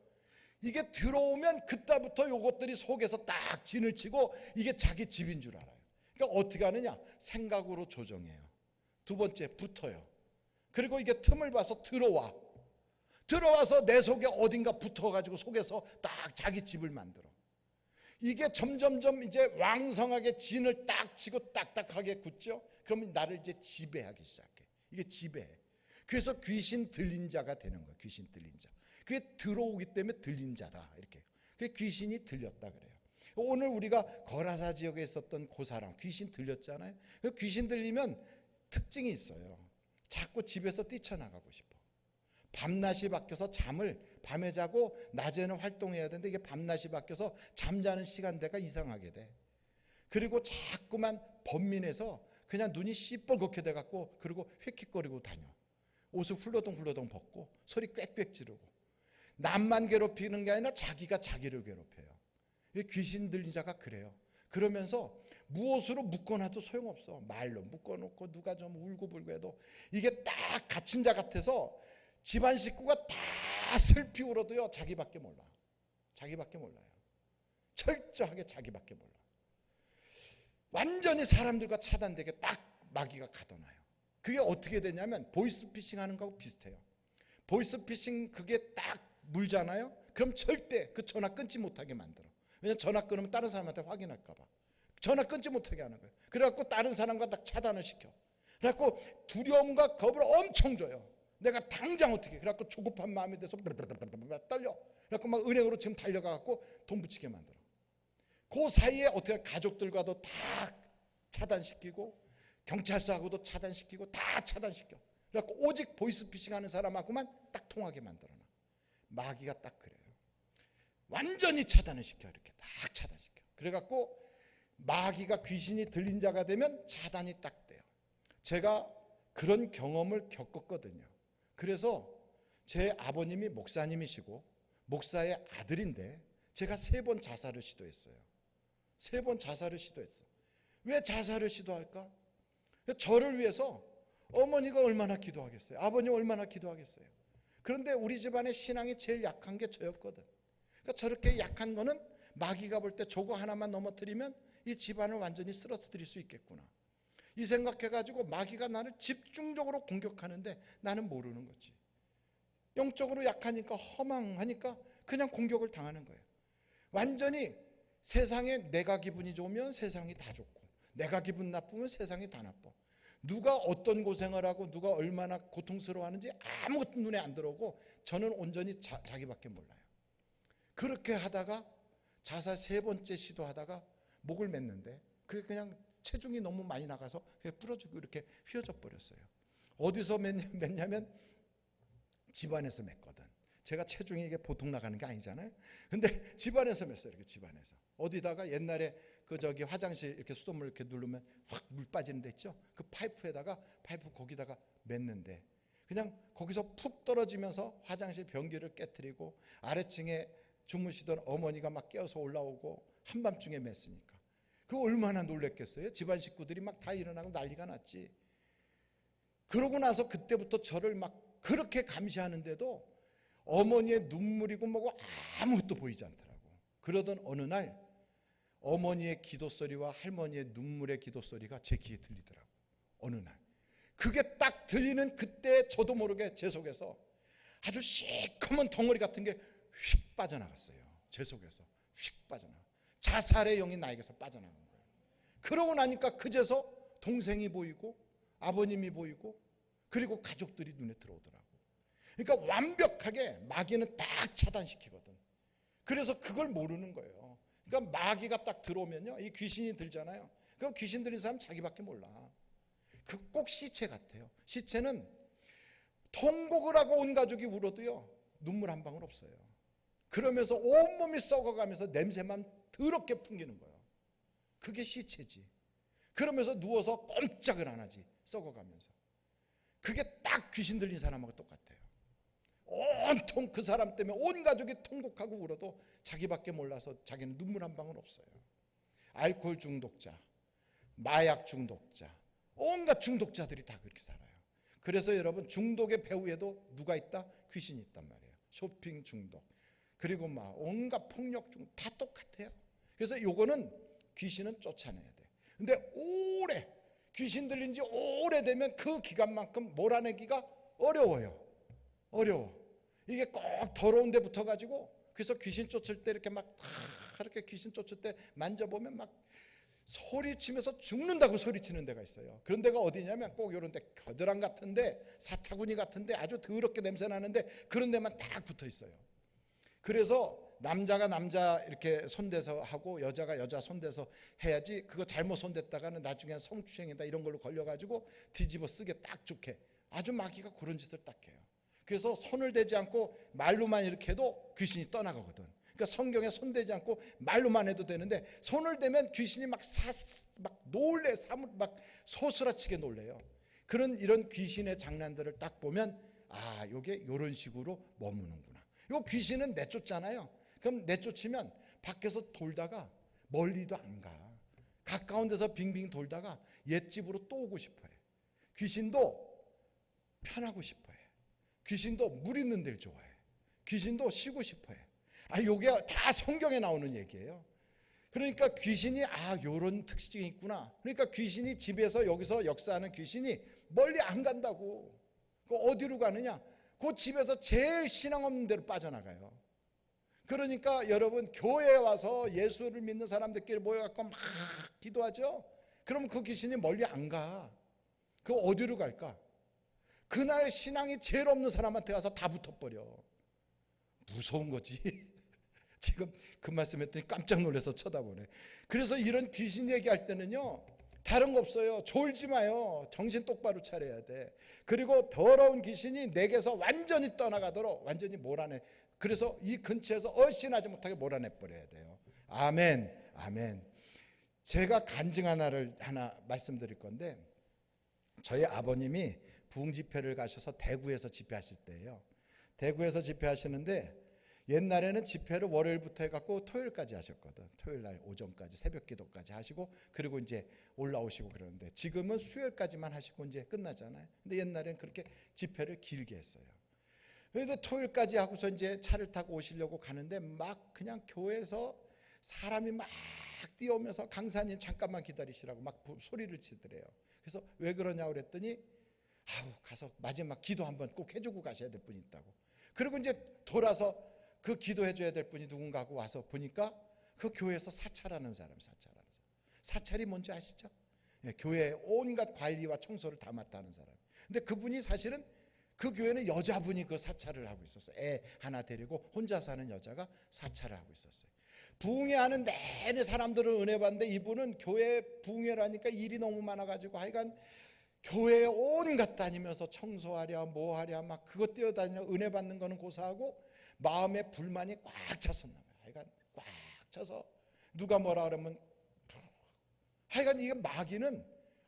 Speaker 1: 이게 들어오면 그때부터 요것들이 속에서 딱 진을 치고 이게 자기 집인 줄 알아요. 그러니까 어떻게 하느냐? 생각으로 조정해요. 두 번째, 붙어요. 그리고 이게 틈을 봐서 들어와서 내 속에 어딘가 붙어가지고 속에서 딱 자기 집을 만들어. 이게 점점점 이제 왕성하게 진을 딱 치고 딱딱하게 굳죠? 그러면 나를 이제 지배하기 시작해. 이게 지배해. 그래서 귀신 들린 자가 되는 거예요. 귀신 들린 자. 그게 들어오기 때문에 들린 자다. 이렇게. 그게 귀신이 들렸다 그래요. 오늘 우리가 거라사 지역에 있었던 그 사람 귀신 들렸잖아요. 귀신 들리면 특징이 있어요. 자꾸 집에서 뛰쳐나가고 싶어. 밤낮이 바뀌어서 잠을 밤에 자고 낮에는 활동해야 되는데 이게 밤낮이 바뀌어서 잠자는 시간대가 이상하게 돼. 그리고 자꾸만 번민해서 그냥 눈이 시뻘겋게 돼갖고 그리고 휙휙거리고 다녀. 옷을 훌러덩훌러덩 벗고 소리 꽥꽥 지르고. 남만 괴롭히는 게 아니라 자기가 자기를 괴롭혀요. 귀신 들린 자가 그래요. 그러면서 무엇으로 묶어놔도 소용없어. 말로 묶어놓고 누가 좀 울고불고 해도 이게 딱 갇힌 자 같아서 집안 식구가 다 슬피 울어도요 자기밖에 몰라. 자기밖에 몰라요. 철저하게 자기밖에 몰라. 완전히 사람들과 차단되게 딱 마귀가 가둬놔요. 그게 어떻게 되냐면 보이스피싱 하는 거하고 비슷해요. 보이스피싱 그게 딱 물잖아요. 그럼 절대 그 전화 끊지 못하게 만들어. 왜냐면 전화 끊으면 다른 사람한테 확인할까 봐. 전화 끊지 못하게 하는 거예요. 그래갖고 다른 사람과 딱 차단을 시켜. 그래갖고 두려움과 겁을 엄청 줘요. 내가 당장 어떻게. 그래갖고 조급한 마음이 돼서 떨려. 그래갖고 막 은행으로 지금 달려가갖고 돈 붙이게 만들어. 그 사이에 어떻게 가족들과도 다 차단시키고 경찰서하고도 차단시키고 다 차단시켜. 그래갖고 오직 보이스피싱 하는 사람하고만 딱 통하게 만들어놔. 마귀가 딱 그래요. 완전히 차단을 시켜. 이렇게 딱 차단시켜. 그래갖고 마귀가 귀신이 들린 자가 되면 차단이 딱 돼요. 제가 그런 경험을 겪었거든요. 그래서 제 아버님이 목사님이시고 목사의 아들인데 제가 3번 자살을 시도했어요. 3번 자살을 시도했어. 왜 자살을 시도할까? 저를 위해서 어머니가 얼마나 기도하겠어요. 아버님 얼마나 기도하겠어요. 그런데 우리 집안의 신앙이 제일 약한 게 저였거든. 그러니까 저렇게 약한 거는 마귀가 볼 때 저거 하나만 넘어뜨리면 이 집안을 완전히 쓰러뜨릴 수 있겠구나. 이 생각해가지고 마귀가 나를 집중적으로 공격하는데 나는 모르는 거지. 영적으로 약하니까 허망하니까 그냥 공격을 당하는 거예요. 완전히 세상에 내가 기분이 좋으면 세상이 다 좋고 내가 기분 나쁘면 세상이 다 나빠. 누가 어떤 고생을 하고 누가 얼마나 고통스러워하는지 아무것도 눈에 안 들어오고 저는 온전히 자기밖에 몰라요. 그렇게 하다가 자살 3번째 시도하다가 목을 맸는데 그게 그냥 체중이 너무 많이 나가서 그냥 부러지고 이렇게 휘어져 버렸어요. 어디서 맸냐면 집안에서 맸거든. 제가 체중이 이게 보통 나가는 게 아니잖아요. 근데 집안에서 맸어요. 이렇게 집안에서. 어디다가 옛날에 그 저기 화장실 이렇게 수돗물 이렇게 누르면 확 물 빠지는 데 있죠. 그 파이프 거기다가 맸는데 그냥 거기서 푹 떨어지면서 화장실 변기를 깨트리고 아래층에 주무시던 어머니가 막 깨어서 올라오고 한밤중에 맸으니까. 그 얼마나 놀랬겠어요. 집안 식구들이 막 다 일어나고 난리가 났지. 그러고 나서 그때부터 저를 막 그렇게 감시하는데도 어머니의 눈물이고 뭐고 아무것도 보이지 않더라고. 그러던 어느 날 어머니의 기도 소리와 할머니의 눈물의 기도 소리가 제 귀에 들리더라고. 어느 날. 그게 딱 들리는 그때 저도 모르게 제 속에서 아주 시커먼 덩어리 같은 게 휙 빠져나갔어요. 제 속에서 휙 빠져나가. 자살의 영이 나에게서 빠져나간 거예요. 그러고 나니까 그제서 동생이 보이고 아버님이 보이고 그리고 가족들이 눈에 들어오더라고. 그러니까 완벽하게 마귀는 딱 차단시키거든. 그래서 그걸 모르는 거예요. 그러니까 마귀가 딱 들어오면요, 이 귀신이 들잖아요. 그 귀신 들린 사람 자기밖에 몰라. 그 꼭 시체 같아요. 시체는 통곡을 하고 온 가족이 울어도요 눈물 한 방울 없어요. 그러면서 온몸이 썩어가면서 냄새만 더럽게 풍기는 거예요. 그게 시체지. 그러면서 누워서 꼼짝을 안 하지. 썩어가면서. 그게 딱 귀신 들린 사람하고 똑같아요. 온통 그 사람 때문에 온 가족이 통곡하고 울어도 자기밖에 몰라서 자기는 눈물 한 방울 없어요. 알코올 중독자, 마약 중독자, 온갖 중독자들이 다 그렇게 살아요. 그래서 여러분 중독의 배후에도 누가 있다? 귀신이 있단 말이에요. 쇼핑 중독, 그리고 막 온갖 폭력 중독 다 똑같아요. 그래서 요거는 귀신은 쫓아내야 돼. 근데 오래 귀신 들린 지 오래되면 그 기간만큼 몰아내기가 어려워요. 어려워. 이게 꼭 더러운 데 붙어가지고, 그래서 귀신 쫓을 때 이렇게 막 이렇게 귀신 쫓을 때 만져보면 막 소리치면서 죽는다고 소리치는 데가 있어요. 그런 데가 어디냐면 꼭 이런 데 겨드랑 같은데, 사타구니 같은데 아주 더럽게 냄새 나는데 그런 데만 딱 붙어 있어요. 그래서 남자가 남자 이렇게 손대서 하고 여자가 여자 손대서 해야지, 그거 잘못 손댔다가는 나중에 성추행이다 이런 걸로 걸려가지고 뒤집어 쓰게 딱 좋게 아주 마귀가 그런 짓을 딱 해요. 그래서 손을 대지 않고 말로만 이렇게 해도 귀신이 떠나가거든. 그러니까 성경에 손대지 않고 말로만 해도 되는데, 손을 대면 귀신이 막 놀래, 막 소스라치게 놀래요. 이런 귀신의 장난들을 딱 보면, 아, 요게 이런 식으로 머무는구나. 요 귀신은 내쫓잖아요. 그럼 내쫓으면 밖에서 돌다가 멀리도 안 가. 가까운 데서 빙빙 돌다가 옛집으로 또 오고 싶어해. 귀신도 편하고 싶어해. 귀신도 물 있는 데를 좋아해. 귀신도 쉬고 싶어해. 요게 다 성경에 나오는 얘기예요. 그러니까 귀신이 요런 특징이 있구나. 그러니까 귀신이 집에서 여기서 역사하는 귀신이 멀리 안 간다고. 어디로 가느냐? 그 집에서 제일 신앙 없는 데로 빠져나가요. 그러니까 여러분, 교회에 와서 예수를 믿는 사람들끼리 모여갖고 막 기도하죠. 그럼 그 귀신이 멀리 안 가. 그 어디로 갈까? 그날 신앙이 제일 없는 사람한테 가서 다 붙어버려. 무서운 거지. 지금 그 말씀했더니 깜짝 놀라서 쳐다보네. 그래서 이런 귀신 얘기할 때는요, 다른 거 없어요. 졸지 마요. 정신 똑바로 차려야 돼. 그리고 더러운 귀신이 내게서 완전히 떠나가도록 완전히 몰아내. 그래서 이 근처에서 얼씬하지 못하게 몰아내버려야 돼요. 아멘, 아멘. 제가 간증 하나 말씀드릴 건데, 저희 아버님이 부흥집회를 가셔서 대구에서 집회하실 때예요. 대구에서 집회하시는데, 옛날에는 집회를 월요일부터 해갖고 토요일까지 하셨거든. 토요일날 오전까지 새벽 기도까지 하시고, 그리고 이제 올라오시고 그러는데, 지금은 수요일까지만 하시고 이제 끝나잖아요. 근데 옛날에는 그렇게 집회를 길게 했어요. 그런데 토요일까지 하고서 이제 차를 타고 오시려고 가는데, 막 그냥 교회에서 사람이 막 뛰어오면서 강사님 잠깐만 기다리시라고 막 소리를 치더래요. 그래서 왜 그러냐고 그랬더니, 가서 마지막 기도 한번 꼭 해주고 가셔야 될 분이 있다고. 그리고 이제 돌아서 그 기도해줘야 될 분이 누군가고 와서 보니까 그 교회에서 사찰하는 사람. 사찰이 뭔지 아시죠? 교회의 온갖 관리와 청소를 다 맡아 하는 사람. 근데 그분이 사실은, 그 교회는 여자분이 그 사찰을 하고 있었어요. 애 하나 데리고 혼자 사는 여자가 사찰을 하고 있었어요. 부흥회 하는 내내 사람들은 은혜 받는데, 이분은 교회 부흥회를 하니까 일이 너무 많아가지고 하여간 교회에 온갖 다니면서 청소하랴 뭐하랴 막 그것 뛰어다니며 은혜 받는 거는 고사하고, 마음에 불만이 꽉 찼었나 봐요. 하여간 꽉 차서 누가 뭐라 그러면, 하여간 이게 마귀는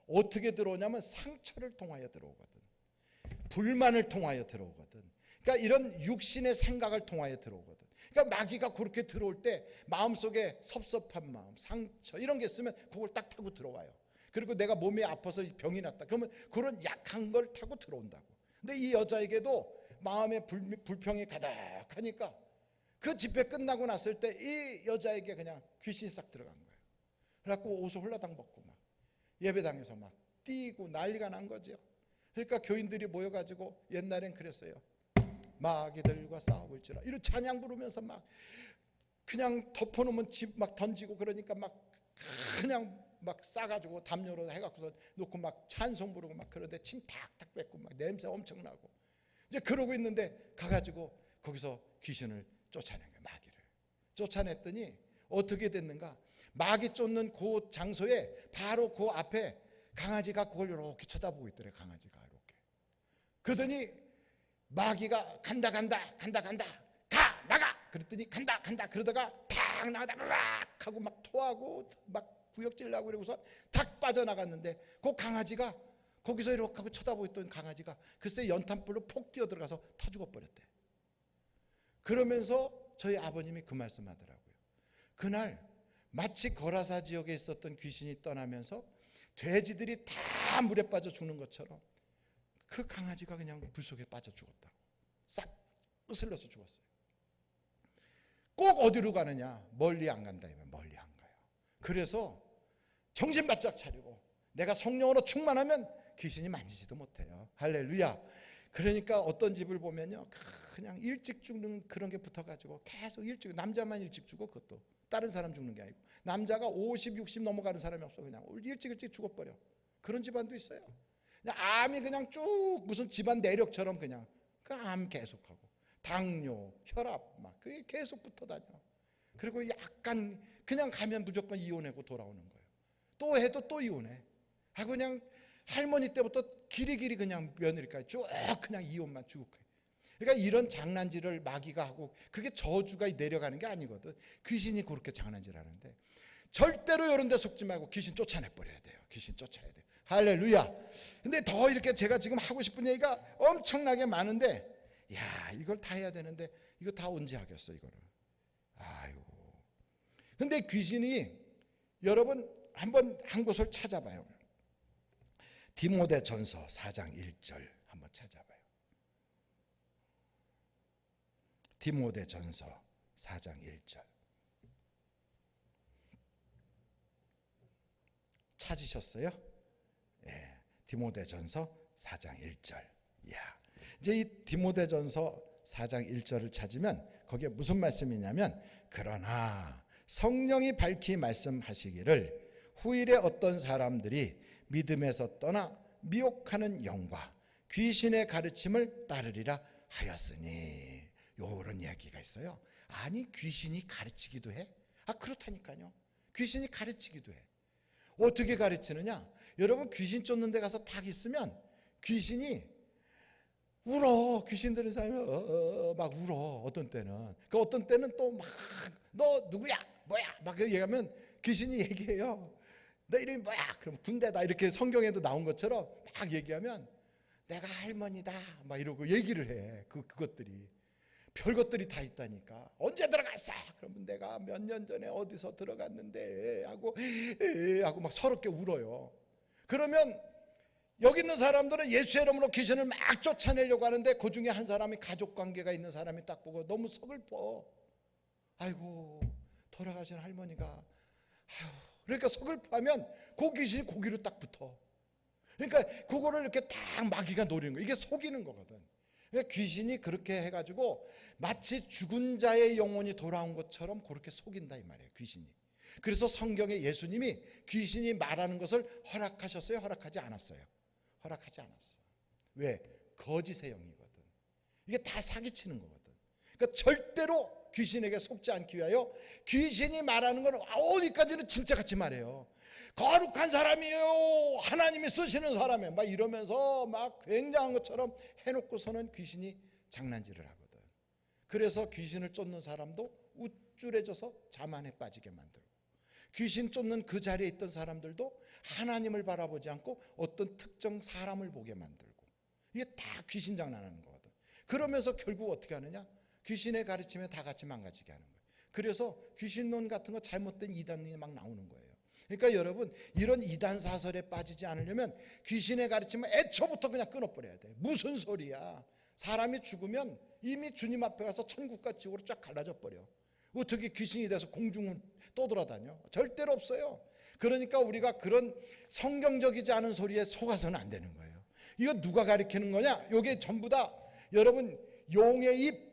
Speaker 1: 어떻게 들어오냐면 상처를 통하여 들어오거든. 불만을 통하여 들어오거든. 그러니까 이런 육신의 생각을 통하여 들어오거든. 그러니까 마귀가 그렇게 들어올 때 마음속에 섭섭한 마음, 상처 이런 게 있으면 그걸 딱 타고 들어와요. 그리고 내가 몸이 아파서 병이 났다 그러면 그런 약한 걸 타고 들어온다고. 근데 이 여자에게도 마음에 불평이 가득하니까 그 집회 끝나고 났을 때 이 여자에게 그냥 귀신이 싹 들어간 거예요. 그래갖고 옷을 홀라당 벗고 막 예배당에서 막 뛰고 난리가 난 거죠. 그러니까 교인들이 모여가지고, 옛날엔 그랬어요. 마귀들과 싸워볼지라 이런 찬양 부르면서 막 그냥 덮어놓으면 집 막 던지고, 그러니까 막 그냥 막 싸가지고 담요로 해갖고서 놓고 막 찬송 부르고 막 그런데 침 탁탁 뱉고 막 냄새 엄청 나고, 이제 그러고 있는데 가가지고 거기서 귀신을 쫓아낸 거예요. 마귀를 쫓아냈더니 어떻게 됐는가? 마귀 쫓는 그 장소에 바로 그 앞에 강아지가 그걸 이렇게 쳐다보고 있더래. 강아지가 이렇게. 그러더니 마귀가 간다 가 나가 그랬더니 간다 그러다가 탁 나가다 막 하고 막 토하고 막 구역질 나고 그러고서 탁 빠져나갔는데, 그 강아지가 거기서 이렇게 하고 쳐다보고 있던 강아지가 글쎄 연탄불로 폭 뛰어 들어가서 타 죽어버렸대. 그러면서 저희 아버님이 그 말씀 하더라고요. 그날 마치 거라사 지역에 있었던 귀신이 떠나면서 돼지들이 다 물에 빠져 죽는 것처럼 그 강아지가 그냥 불 속에 빠져 죽었다고. 싹 으슬러서 죽었어요. 꼭 어디로 가느냐? 멀리 안 간다. 멀리 안 가요. 그래서 정신 바짝 차리고 내가 성령으로 충만하면 귀신이 만지지도 못해요. 할렐루야. 그러니까 어떤 집을 보면요, 그냥 일찍 죽는 그런 게 붙어가지고 계속 일찍, 남자만 일찍 죽어. 그것도 다른 사람 죽는 게 아니고 남자가 50, 60 넘어가는 사람이 없어. 그냥 일찍 죽어버려. 그런 집안도 있어요. 그냥 암이 그냥 쭉 무슨 집안 내력처럼 그냥 그 암 계속하고 당뇨, 혈압 막 그게 계속 붙어 다녀. 그리고 약간 그냥 가면 무조건 이혼하고 돌아오는 거예요. 또 해도 또 이혼해. 하고 그냥 할머니 때부터 길이길이 그냥 며느리까지 쭉 그냥 이혼만 쭉 해. 그러니까 이런 장난질을 마귀가 하고 그게 저주가 내려가는 게 아니거든. 귀신이 그렇게 장난질 하는데 절대로 이런 데 속지 말고 귀신 쫓아내버려야 돼요. 귀신 쫓아야 돼요. 할렐루야. 근데 더 이렇게 제가 지금 하고 싶은 얘기가 엄청나게 많은데 야, 이걸 다 해야 되는데 이거 다 언제 하겠어 이거를. 아이고. 근데 귀신이 여러분 한번 한 곳을 찾아봐요. 디모데전서 4장 1절 한번 찾아봐요. 디모데전서 4장 1절. 찾으셨어요? 예. 디모데전서 4장 1절. 야. 이제 이 디모데전서 4장 1절을 찾으면 거기에 무슨 말씀이냐면 그러나 성령이 밝히 말씀하시기를 후일에 어떤 사람들이 믿음에서 떠나 미혹하는 영과 귀신의 가르침을 따르리라 하였으니 요런 이야기가 있어요. 아니 귀신이 가르치기도 해? 아 그렇다니까요. 귀신이 가르치기도 해. 어떻게 가르치느냐? 여러분 귀신 쫓는 데 가서 딱 있으면 귀신이 울어. 귀신 들은 사람이 막 울어. 어떤 때는. 그 어떤 때는 또 막 너 누구야? 뭐야? 막 얘기하면 귀신이 얘기해요. 너 이름이 뭐야? 그럼 군대다. 이렇게 성경에도 나온 것처럼 막 얘기하면 내가 할머니다. 막 이러고 얘기를 해. 그것들이. 별것들이 다 있다니까. 언제 들어갔어? 그러면 내가 몇 년 전에 어디서 들어갔는데 하고 막 서럽게 울어요. 그러면 여기 있는 사람들은 예수의 이름으로 귀신을 막 쫓아내려고 하는데 그 중에 한 사람이 가족관계가 있는 사람이 딱 보고 너무 서글퍼. 아이고 돌아가신 할머니가 아유, 그러니까 서글퍼하면 그 귀신이 고기로 딱 붙어. 그러니까 그거를 이렇게 딱 마귀가 노리는 거야. 이게 속이는 거거든. 그러니까 귀신이 그렇게 해가지고 마치 죽은 자의 영혼이 돌아온 것처럼 그렇게 속인다 이 말이에요. 귀신이. 그래서 성경에 예수님이 귀신이 말하는 것을 허락하셨어요? 허락하지 않았어요? 허락하지 않았어. 왜? 거짓의 영이거든. 이게 다 사기치는 거거든. 그러니까 절대로 귀신에게 속지 않기 위하여 귀신이 말하는 건 어디까지는 진짜같이 말해요. 거룩한 사람이에요. 하나님이 쓰시는 사람이에요. 막 이러면서 막 굉장한 것처럼 해놓고서는 귀신이 장난질을 하거든. 그래서 귀신을 쫓는 사람도 우쭐해져서 자만에 빠지게 만들고 귀신 쫓는 그 자리에 있던 사람들도 하나님을 바라보지 않고 어떤 특정 사람을 보게 만들고 이게 다 귀신 장난하는 거거든. 그러면서 결국 어떻게 하느냐? 귀신의 가르침에 다 같이 망가지게 하는 거예요. 그래서 귀신론 같은 거 잘못된 이단이 막 나오는 거예요. 그러니까 여러분 이런 이단 사설에 빠지지 않으려면 귀신의 가르침을 애초부터 그냥 끊어버려야 돼. 무슨 소리야. 사람이 죽으면 이미 주님 앞에 가서 천국과 지옥으로 쫙 갈라져 버려. 어떻게 귀신이 돼서 공중을 떠돌아다녀? 절대로 없어요. 그러니까 우리가 그런 성경적이지 않은 소리에 속아서는 안 되는 거예요. 이거 누가 가르치는 거냐? 이게 전부 다 여러분 용의 입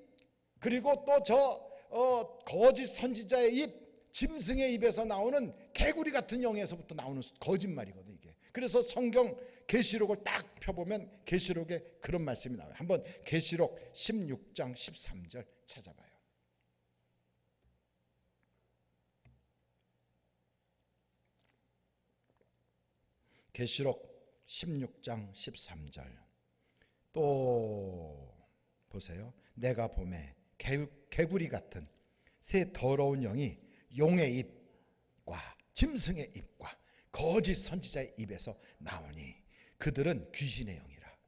Speaker 1: 그리고 또 거짓 선지자의 입 짐승의 입에서 나오는 개구리 같은 영에서부터 나오는 거짓말이거든 이게. 그래서 성경 계시록을 딱 펴보면 계시록에 그런 말씀이 나와요. 한번 계시록 16장 13절 찾아봐요. 계시록 16장 13절 또 보세요. 내가 봄에 개구리 같은 새 더러운 영이 용의 입과 짐승의 입과 거짓 선지자의 입에서 나오니 그들은 귀신의 영이라.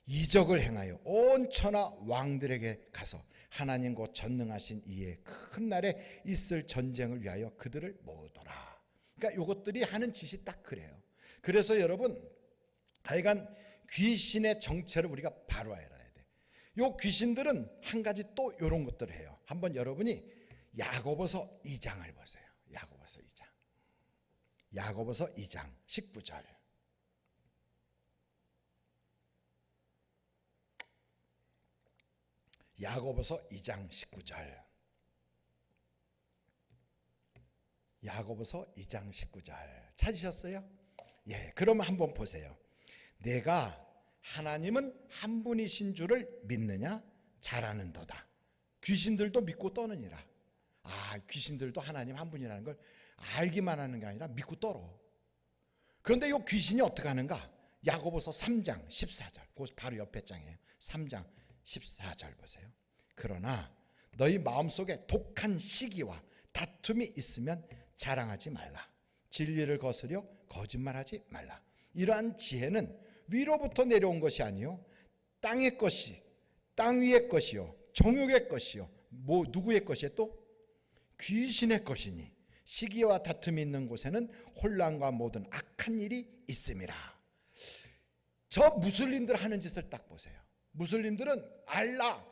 Speaker 1: 이적을 행하여 온 천하 왕들에게 가서 하나님 곧 전능하신 이의 큰 날에 있을 전쟁을 위하여 그들을 모으더라. 그러니까 이것들이 하는 짓이 딱 그래요. 그래서 여러분, 하여간 귀신의 정체를 우리가 바로 알아야 돼. 요 귀신들은 한 가지 또 이런 것들을 해요. 한번 여러분이 야고보서 2장을 보세요. 야고보서 2장. 야고보서 2장 19절. 야고보서 2장 19절. 야고보서 2장 19절. 찾으셨어요? 예, 그러면 한번 보세요. 내가 하나님은 한 분이신 줄을 믿느냐? 잘하는도다. 귀신들도 믿고 떠느니라. 귀신들도 하나님 한 분이라는 걸 알기만 하는 게 아니라 믿고 떨어. 그런데 이 귀신이 어떻게 하는가? 야고보서 3장 14절. 그 바로 옆에 장이에요. 3장 14절 보세요. 그러나 너희 마음속에 독한 시기와 다툼이 있으면 자랑하지 말라. 진리를 거스려 거짓말하지 말라. 이러한 지혜는 위로부터 내려온 것이 아니요 땅의 것이, 땅 위의 것이요 정욕의 것이요 누구의 것이요? 또 귀신의 것이니 시기와 다툼이 있는 곳에는 혼란과 모든 악한 일이 있음이라. 저 무슬림들 하는 짓을 딱 보세요. 무슬림들은 알라,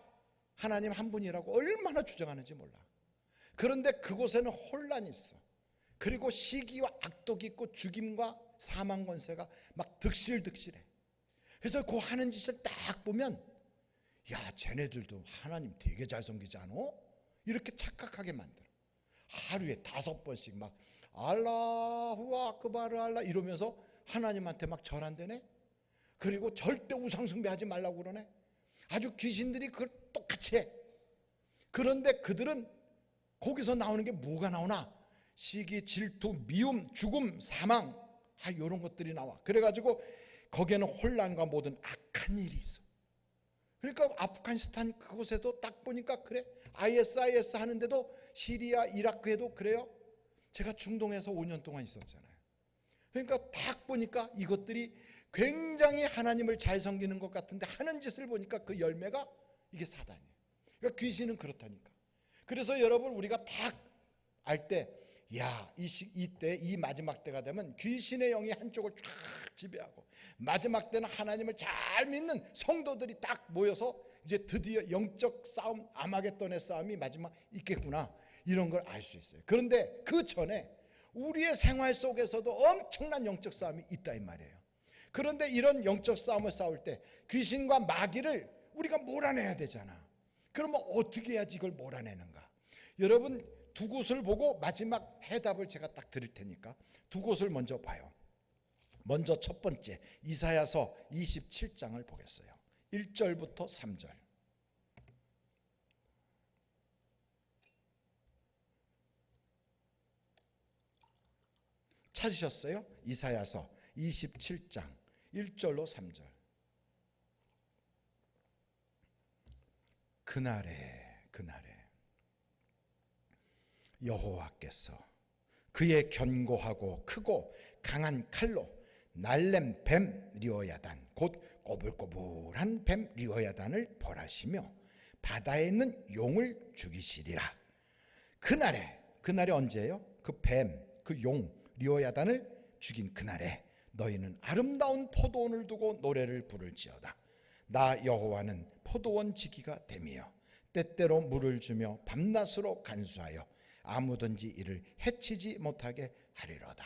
Speaker 1: 하나님 한 분이라고 얼마나 주장하는지 몰라. 그런데 그곳에는 혼란이 있어. 그리고 시기와 악독이 있고 죽임과 사망 권세가 막 득실득실해. 그래서 그 하는 짓을 딱 보면, 야, 쟤네들도 하나님 되게 잘 섬기지 않아? 이렇게 착각하게 만들어. 하루에 5번씩 막 알라후 아크바르 알라 이러면서 하나님한테 막 절한대네. 그리고 절대 우상숭배하지 말라고 그러네. 아주 귀신들이 그걸 똑같이 해. 그런데 그들은 거기서 나오는 게 뭐가 나오나? 시기, 질투, 미움, 죽음, 사망, 이런 것들이 나와. 그래가지고 거기에는 혼란과 모든 악한 일이 있어. 그러니까 아프가니스탄 그곳에도 딱 보니까 그래. IS 하는데도 시리아, 이라크에도 그래요. 제가 중동에서 5년 동안 있었잖아요. 그러니까 딱 보니까 이것들이 굉장히 하나님을 잘 섬기는 것 같은데 하는 짓을 보니까 그 열매가 이게 사단이에요. 그러니까 귀신은 그렇다니까. 그래서 여러분, 우리가 딱 알 때, 야, 이때 이 마지막 때가 되면 귀신의 영이 한쪽을 쫙 지배하고 마지막 때는 하나님을 잘 믿는 성도들이 딱 모여서 이제 드디어 영적 싸움, 아마겟돈의 싸움이 마지막 있겠구나, 이런 걸 알 수 있어요. 그런데 그 전에 우리의 생활 속에서도 엄청난 영적 싸움이 있다 이 말이에요. 그런데 이런 영적 싸움을 싸울 때 귀신과 마귀를 우리가 몰아내야 되잖아. 그러면 어떻게 해야지 이걸 몰아내는가? 여러분, 두 곳을 보고 마지막 해답을 제가 딱 드릴 테니까 두 곳을 먼저 봐요. 먼저 첫 번째, 이사야서 27장을 보겠어요. 1절부터 3절. 찾으셨어요? 이사야서 27장 1절로 3절. 그날에 여호와께서 그의 견고하고 크고 강한 칼로 날렘 뱀 리오야단, 곧 꼬불꼬불한 뱀 리오야단을 벌하시며 바다에 있는 용을 죽이시리라. 그날에 언제예요? 그 뱀, 그 용 리오야단을 죽인 그날에 너희는 아름다운 포도원을 두고 노래를 부를지어다. 나 여호와는 포도원 지기가 되며 때때로 물을 주며 밤낮으로 간수하여 아무든지 이를 해치지 못하게 하리로다.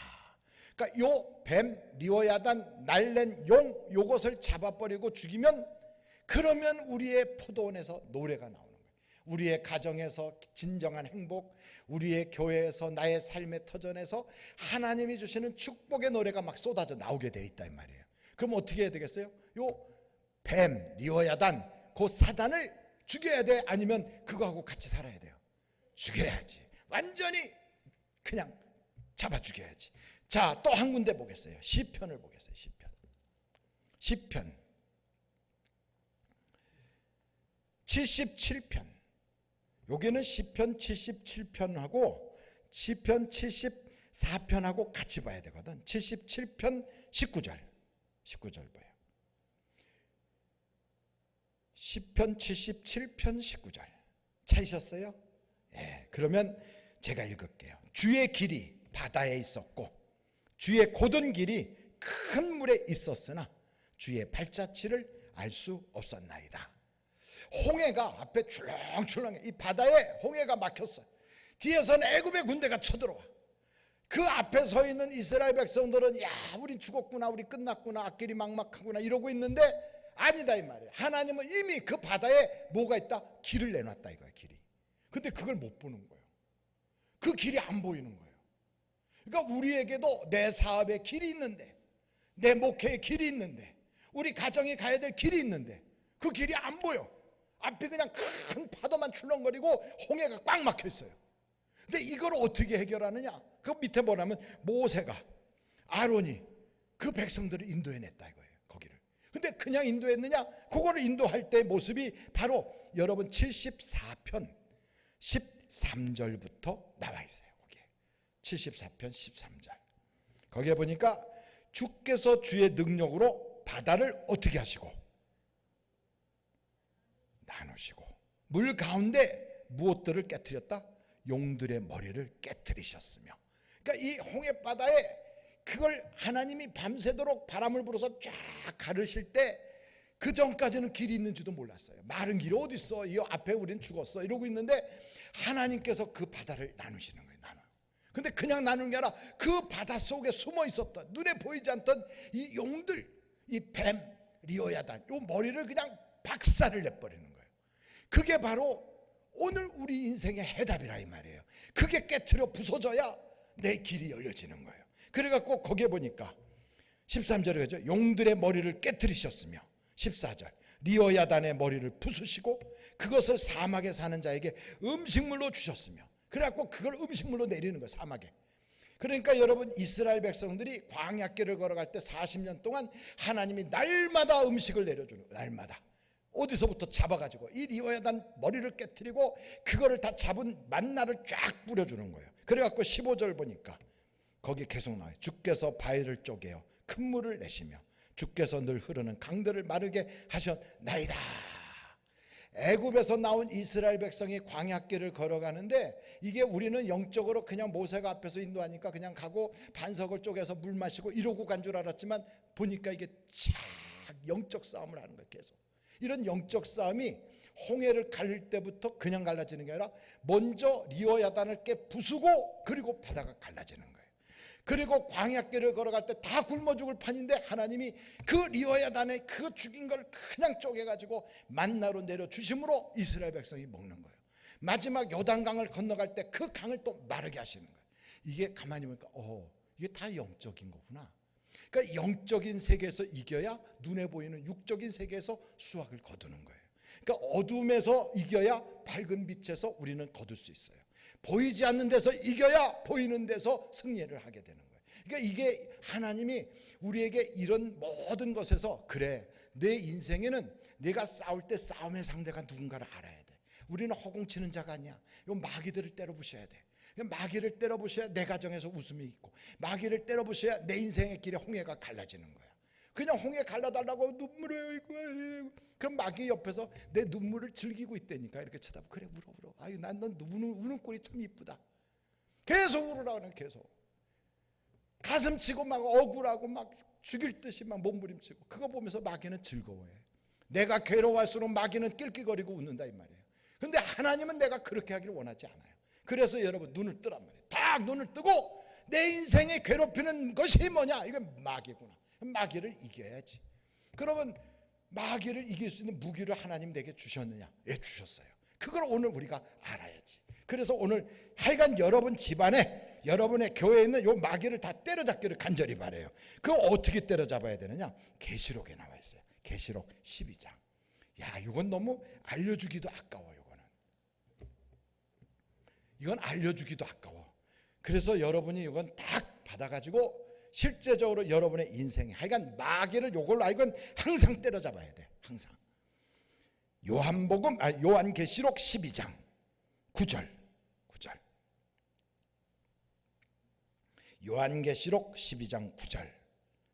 Speaker 1: 그러니까 요 뱀, 리오야단, 날랜 용, 요것을 잡아버리고 죽이면, 그러면 우리의 포도원에서 노래가 나오는 거예요. 우리의 가정에서 진정한 행복, 우리의 교회에서, 나의 삶의 터전에서 하나님이 주시는 축복의 노래가 막 쏟아져 나오게 되어 있다 이 말이에요. 그럼 어떻게 해야 되겠어요? 요 뱀, 리오야단, 그 사단을 죽여야 돼? 아니면 그거하고 같이 살아야 돼요? 죽여야지. 완전히 그냥 잡아 죽여야지. 자, 또 한 군데 보겠어요. 시편을 보겠어요. 시편 77편. 여기는 시편 77편하고 시편 74편하고 같이 봐야 되거든. 77편 19절 봐요. 시편 77편 19절 찾으셨어요? 예, 그러면 제가 읽을게요. 주의 길이 바다에 있었고 주의 고든 길이 큰 물에 있었으나 주의 발자취를 알 수 없었나이다. 홍해가 앞에 출렁출렁해. 이 바다에 홍해가 막혔어요. 뒤에서는 애굽의 군대가 쳐들어와. 그 앞에 서 있는 이스라엘 백성들은 야, 우린 죽었구나, 우리 끝났구나, 앞길이 막막하구나 이러고 있는데 아니다 이 말이에요. 하나님은 이미 그 바다에 뭐가 있다? 길을 내놨다 이거예요. 길이. 근데 그걸 못 보는 거예요. 그 길이 안 보이는 거예요. 그러니까 우리에게도 내 사업의 길이 있는데, 내 목회의 길이 있는데, 우리 가정이 가야 될 길이 있는데 그 길이 안 보여. 앞에 그냥 큰 파도만 출렁거리고 홍해가 꽉 막혀 있어요. 근데 이걸 어떻게 해결하느냐? 그 밑에 보면 모세가, 아론이 그 백성들을 인도해냈다 이거예요. 거기를. 근데 그냥 인도했느냐? 그거를 인도할 때의 모습이 바로 여러분 74편 13절부터 나와 있어요. 거기에 74편 13절. 거기에 보니까 주께서 주의 능력으로 바다를 어떻게 하시고 나누시고 물 가운데 무엇들을 깨트렸다? 용들의 머리를 깨트리셨으며. 그러니까 이 홍해바다에 그걸 하나님이 밤새도록 바람을 불어서 쫙 가르실 때 그 전까지는 길이 있는지도 몰랐어요. 마른 길이 어디 있어? 이 앞에 우린 죽었어 이러고 있는데 하나님께서 그 바다를 나누시는 거예요. 나눠요. 근데 그냥 나누는 게 아니라 그 바다 속에 숨어 있었던 눈에 보이지 않던 이 용들, 이 뱀, 리오야단, 이 머리를 그냥 박살을 내버리는 거예요. 그게 바로 오늘 우리 인생의 해답이라 이 말이에요. 그게 깨트려 부서져야 내 길이 열려지는 거예요. 그래갖고 거기에 보니까 13절에 그죠? 용들의 머리를 깨트리셨으며 14절 리오야단의 머리를 부수시고 그것을 사막에 사는 자에게 음식물로 주셨으며 그래갖고 그걸 음식물로 내리는 거예요. 사막에. 그러니까 여러분 이스라엘 백성들이 광야길을 걸어갈 때 40년 동안 하나님이 날마다 음식을 내려주는 거예요. 날마다. 어디서부터 잡아가지고 이 리오야단 머리를 깨트리고 그거를 다 잡은 만나를 쫙 뿌려주는 거예요. 그래갖고 15절 보니까 거기 계속 나와요. 주께서 바위를 쪼개어 큰 물을 내시며 주께서 늘 흐르는 강들을 마르게 하셨나이다. 애굽에서 나온 이스라엘 백성이 광야길을 걸어가는데 이게 우리는 영적으로 그냥 모세가 앞에서 인도하니까 그냥 가고 반석을 쪼개서 물 마시고 이러고 간 줄 알았지만 보니까 이게 참 영적 싸움을 하는 거예요. 계속. 이런 영적 싸움이 홍해를 갈릴 때부터 그냥 갈라지는 게 아니라 먼저 리오야단을 깨 부수고 그리고 바다가 갈라지는 거예요. 그리고 광야길을 걸어갈 때 다 굶어 죽을 판인데 하나님이 그 리오야단에 그 죽인 걸 그냥 쪼개가지고 만나로 내려주심으로 이스라엘 백성이 먹는 거예요. 마지막 요단강을 건너갈 때 그 강을 또 마르게 하시는 거예요. 이게 가만히 보니까 이게 다 영적인 거구나. 그러니까 영적인 세계에서 이겨야 눈에 보이는 육적인 세계에서 수확을 거두는 거예요. 그러니까 어둠에서 이겨야 밝은 빛에서 우리는 거둘 수 있어요. 보이지 않는 데서 이겨야 보이는 데서 승리를 하게 되는 거예요. 그러니까 이게 하나님이 우리에게 이런 모든 것에서 그래 내 인생에는 내가 싸울 때 싸움의 상대가 누군가를 알아야 돼. 우리는 허공치는 자가 아니야. 이거 마귀들을 때려 부셔야 돼. 마귀를 때려 부셔야 내 가정에서 웃음이 있고 마귀를 때려 부셔야 내 인생의 길에 홍해가 갈라지는 거야. 그냥 홍해 갈라달라고 눈물을 흘리고 그럼 마귀 옆에서 내 눈물을 즐기고 있다니까 이렇게 쳐다보고 그래 울어 아유 난 넌 우는 꼴이 참 이쁘다. 계속 울으라 그래. 계속 가슴 치고 막 억울하고 막 죽일 듯이 막 몸부림치고 그거 보면서 마귀는 즐거워해. 내가 괴로워할수록 마귀는 낄낄거리고 웃는다 이 말이에요. 근데 하나님은 내가 그렇게 하기를 원하지 않아요. 그래서 여러분 눈을 뜨란 말이에요. 딱 눈을 뜨고 내 인생에 괴롭히는 것이 뭐냐? 이건 마귀구나. 마귀를 이겨야지. 그러면 마귀를 이길 수 있는 무기를 하나님 내게 주셨느냐? 예, 주셨어요. 그걸 오늘 우리가 알아야지. 그래서 오늘 하여간 여러분 집안에 여러분의 교회에 있는 요 마귀를 다 때려잡기를 간절히 바라요. 그거 어떻게 때려잡아야 되느냐? 계시록에 나와 있어요. 계시록 12장. 야, 이건 너무 알려주기도 아까워. 이건 알려주기도 아까워. 그래서 여러분이 이건 딱 받아가지고 실제적으로 여러분의 인생에 하여간 마귀를 요걸로 이건 항상 때려잡아야 돼. 항상. 요한계시록 12장 9절. 요한계시록 12장 9절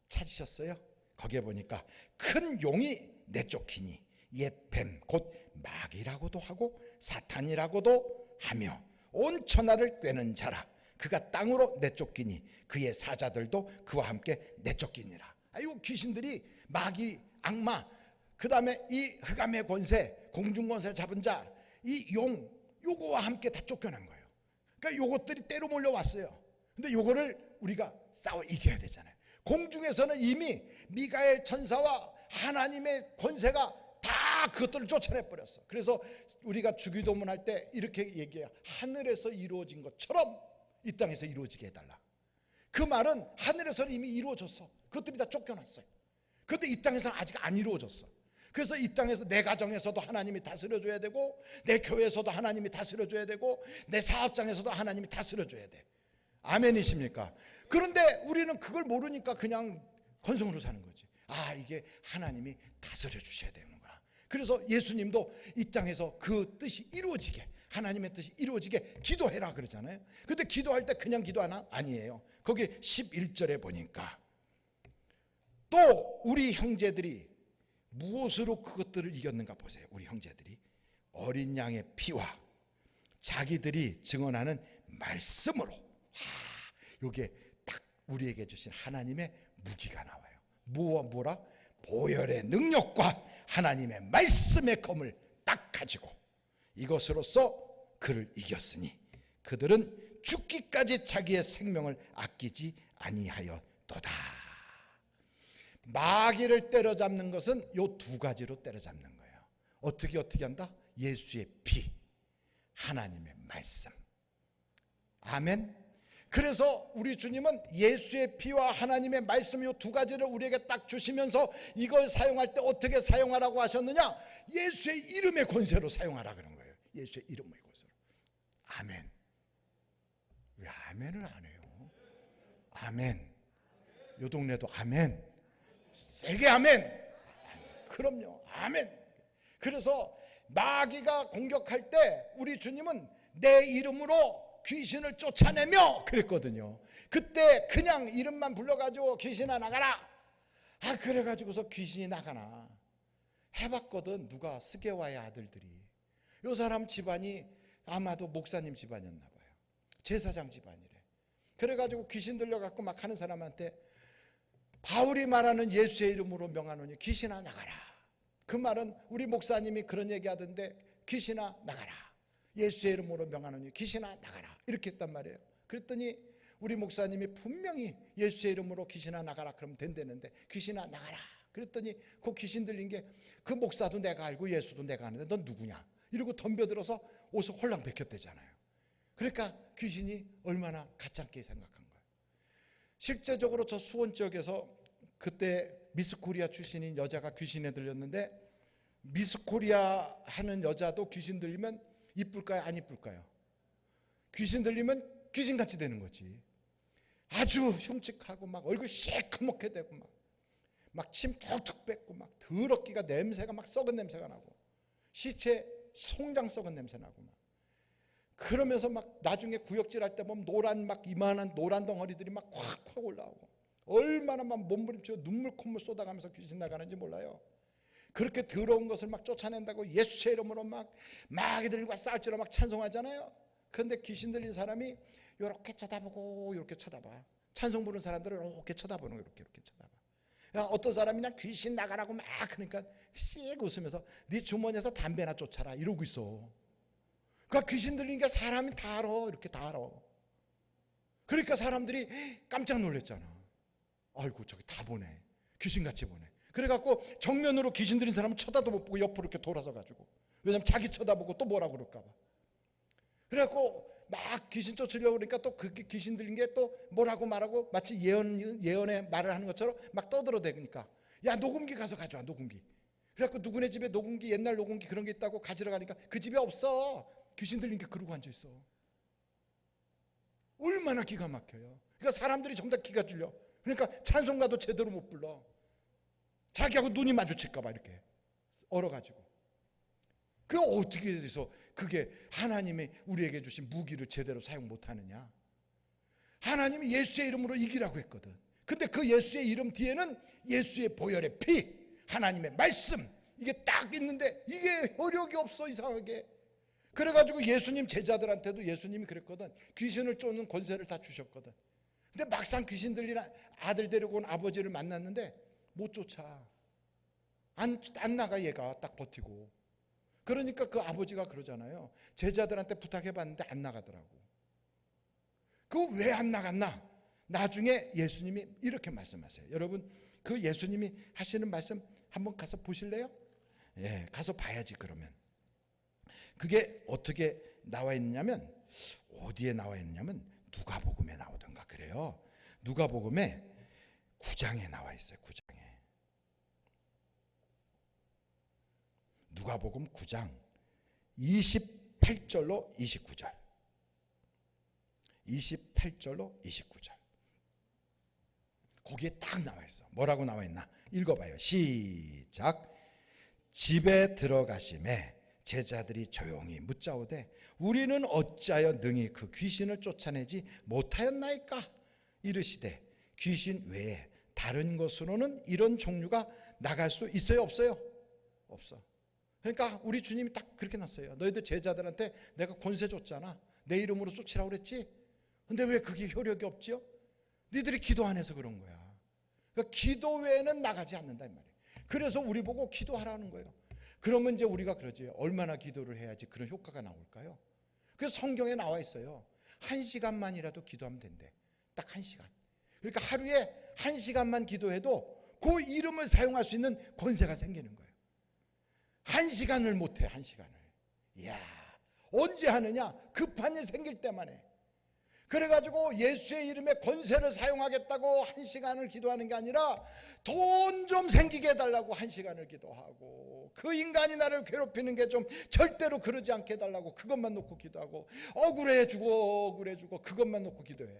Speaker 1: 찾으셨어요? 거기에 보니까 큰 용이 내쫓기니 옛 뱀 곧 마귀라고도 하고 사탄이라고도 하며 온 천하를 꿰는 자라. 그가 땅으로 내쫓기니 그의 사자들도 그와 함께 내쫓기니라. 아이고, 귀신들이 마귀, 악마, 그 다음에 이 흑암의 권세, 공중 권세 잡은 자, 이 용, 요거와 함께 다 쫓겨난 거예요. 그러니까 요것들이 때로 몰려왔어요. 근데 요거를 우리가 싸워 이겨야 되잖아요. 공중에서는 이미 미가엘 천사와 하나님의 권세가 다 그것들을 쫓아내 버렸어. 그래서 우리가 주기도문 할 때 이렇게 얘기해요. 하늘에서 이루어진 것처럼 이 땅에서 이루어지게 해달라. 그 말은 하늘에서는 이미 이루어졌어. 그것들이 다 쫓겨났어요. 그런데 이 땅에서는 아직 안 이루어졌어. 그래서 이 땅에서 내 가정에서도 하나님이 다스려줘야 되고, 내 교회에서도 하나님이 다스려줘야 되고, 내 사업장에서도 하나님이 다스려줘야 돼. 아멘이십니까? 그런데 우리는 그걸 모르니까 그냥 건성으로 사는 거지. 아, 이게 하나님이 다스려 주셔야 되는구나. 그래서 예수님도 이 땅에서 그 뜻이 이루어지게, 하나님의 뜻이 이루어지게 기도해라 그러잖아요. 근데 기도할 때 그냥 기도하나? 아니에요. 거기 11절에 보니까 또 우리 형제들이 무엇으로 그것들을 이겼는가 보세요. 우리 형제들이 어린 양의 피와 자기들이 증언하는 말씀으로. 이게 딱 우리에게 주신 하나님의 무기가 나와요. 뭐라? 보혈의 능력과 하나님의 말씀의 검을 딱 가지고 이것으로써 그를 이겼으니 그들은 죽기까지 자기의 생명을 아끼지 아니하였도다. 마귀를 때려잡는 것은 요 두 가지로 때려잡는 거예요. 어떻게 한다? 예수의 피, 하나님의 말씀. 아멘. 그래서 우리 주님은 예수의 피와 하나님의 말씀 이 두 가지를 우리에게 딱 주시면서 이걸 사용할 때 어떻게 사용하라고 하셨느냐? 예수의 이름의 권세로 사용하라 그런 거예요. 예수의 이름의 권세로. 아멘. 왜 아멘을 안 해요? 아멘. 요 동네도 아멘. 세게 아멘. 그럼요. 아멘. 그래서 마귀가 공격할 때 우리 주님은 내 이름으로 귀신을 쫓아내며 그랬거든요. 그때 그냥 이름만 불러가지고 귀신아 나가라. 그래가지고서 귀신이 나가나. 해봤거든. 누가? 스게와의 아들들이. 요 사람 집안이 아마도 목사님 집안이었나 봐요. 제사장 집안이래. 그래가지고 귀신 들려갖고 막 하는 사람한테 바울이 말하는 예수의 이름으로 명하노니 귀신아 나가라. 그 말은 우리 목사님이 그런 얘기하던데 귀신아 나가라. 예수의 이름으로 명하노니 귀신아 나가라. 이렇게 했단 말이에요. 그랬더니 우리 목사님이 분명히 예수의 이름으로 귀신아 나가라 그러면 된다는데 귀신아 나가라. 그랬더니 그 귀신 들린 게 그 목사도 내가 알고 예수도 내가 아는데 넌 누구냐? 이러고 덤벼들어서 옷을 홀랑 벗겼대잖아요. 그러니까 귀신이 얼마나 가짜게 생각한 거예요. 실제적으로 저 수원 지역에서 그때 미스코리아 출신인 여자가 귀신에 들렸는데 미스코리아 하는 여자도 귀신 들리면 이쁠까요? 안 이쁠까요? 귀신 들리면 귀신같이 되는 거지. 아주 흉측하고 막 얼굴 시커멓게 되고 막 침 툭툭 뱉고 막 더럽기가 냄새가 막 썩은 냄새가 나고 시체 송장 썩은 냄새 나고 막 그러면서 막 나중에 구역질할 때 보면 노란 막 이만한 노란 덩어리들이 막 콱콱 올라오고 얼마나 막 몸부림치고 눈물 콧물 쏟아가면서 귀신 나가는지 몰라요. 그렇게 더러운 것을 막 쫓아낸다고 예수의 이름으로 막 마귀들과 싸울지로 막 찬송하잖아요. 그런데 귀신 들린 사람이 이렇게 쳐다보고 이렇게 쳐다봐. 찬송 부르는 사람들은 이렇게 쳐다보는 거 이렇게 쳐다봐. 어떤 사람이 그냥 귀신 나가라고 막 그러니까 씩 웃으면서 네 주머니에서 담배나 쫓아라 이러고 있어. 그러니까 귀신 들린 게 사람이 다 알아. 이렇게 다 알아. 그러니까 사람들이 깜짝 놀랐잖아. 아이고 저기 다 보네. 귀신같이 보네. 그래갖고 정면으로 귀신 들린 사람은 쳐다도 못 보고 옆으로 이렇게 돌아서 가지고 왜냐면 자기 쳐다보고 또 뭐라 그럴까 봐. 그래갖고 막 귀신 쫓으려고 그러니까 또 그 귀신 들린 게 또 뭐라고 말하고 마치 예언의 말을 하는 것처럼 막 떠들어대니까 야 녹음기 가서 가져와 녹음기. 그래갖고 누구네 집에 녹음기 옛날 녹음기 그런 게 있다고 가지러 가니까 그 집에 없어. 귀신 들린 게 그러고 앉아있어. 얼마나 기가 막혀요. 그러니까 사람들이 전부 다 기가 줄려. 그러니까 찬송가도 제대로 못 불러. 자기하고 눈이 마주칠까 봐 이렇게 얼어가지고. 그게 어떻게 돼서 그게 하나님이 우리에게 주신 무기를 제대로 사용 못하느냐. 하나님이 예수의 이름으로 이기라고 했거든. 근데 그 예수의 이름 뒤에는 예수의 보혈의 피, 하나님의 말씀, 이게 딱 있는데 이게 효력이 없어, 이상하게. 그래가지고 예수님 제자들한테도 예수님이 그랬거든. 귀신을 쫓는 권세를 다 주셨거든. 근데 막상 귀신 들린 아들 데리고 온 아버지를 만났는데 못 쫓아. 안 나가, 얘가 딱 버티고. 그러니까 그 아버지가 그러잖아요. 제자들한테 부탁해봤는데 안 나가더라고. 그거 왜 안 나갔나? 나중에 예수님이 이렇게 말씀하세요. 여러분, 그 예수님이 하시는 말씀 한번 가서 보실래요? 예, 가서 봐야지. 그러면 그게 어떻게 나와 있냐면, 어디에 나와 있냐면 누가복음에 나오던가 그래요. 누가복음에 9장에 나와 있어요. 9장에. 누가복음 9장 28절로 29절. 28절로 29절. 거기에 딱 나와 있어. 뭐라고 나와 있나? 읽어봐요. 시작. 집에 들어가심에 제자들이 조용히 묻자오되 우리는 어찌하여 능히 그 귀신을 쫓아내지 못하였나이까? 이르시되 귀신 외에 다른 것으로는 이런 종류가 나갈 수 있어요, 없어요? 없어. 그러니까 우리 주님이 딱 그렇게 놨어요. 너희들 제자들한테 내가 권세 줬잖아. 내 이름으로 쫓으라고 그랬지. 근데 왜 그게 효력이 없지요? 니들이 기도 안 해서 그런 거야. 그러니까 기도 외에는 나가지 않는다 이 말이에요. 그래서 우리 보고 기도하라는 거예요. 그러면 이제 우리가 그러지, 얼마나 기도를 해야지 그런 효과가 나올까요? 그래서 성경에 나와 있어요. 1시간만이라도 기도하면 된대. 딱 1시간. 그러니까 하루에 1시간만 기도해도 그 이름을 사용할 수 있는 권세가 생기는 거예요. 1시간을 못해, 1시간을. 이야, 언제 하느냐? 급한 일 생길 때만 해. 그래가지고 예수의 이름에 권세를 사용하겠다고 1시간을 기도하는 게 아니라 돈 좀 생기게 해달라고 1시간을 기도하고, 그 인간이 나를 괴롭히는 게 좀 절대로 그러지 않게 해달라고 그것만 놓고 기도하고, 억울해주고 그것만 놓고 기도해.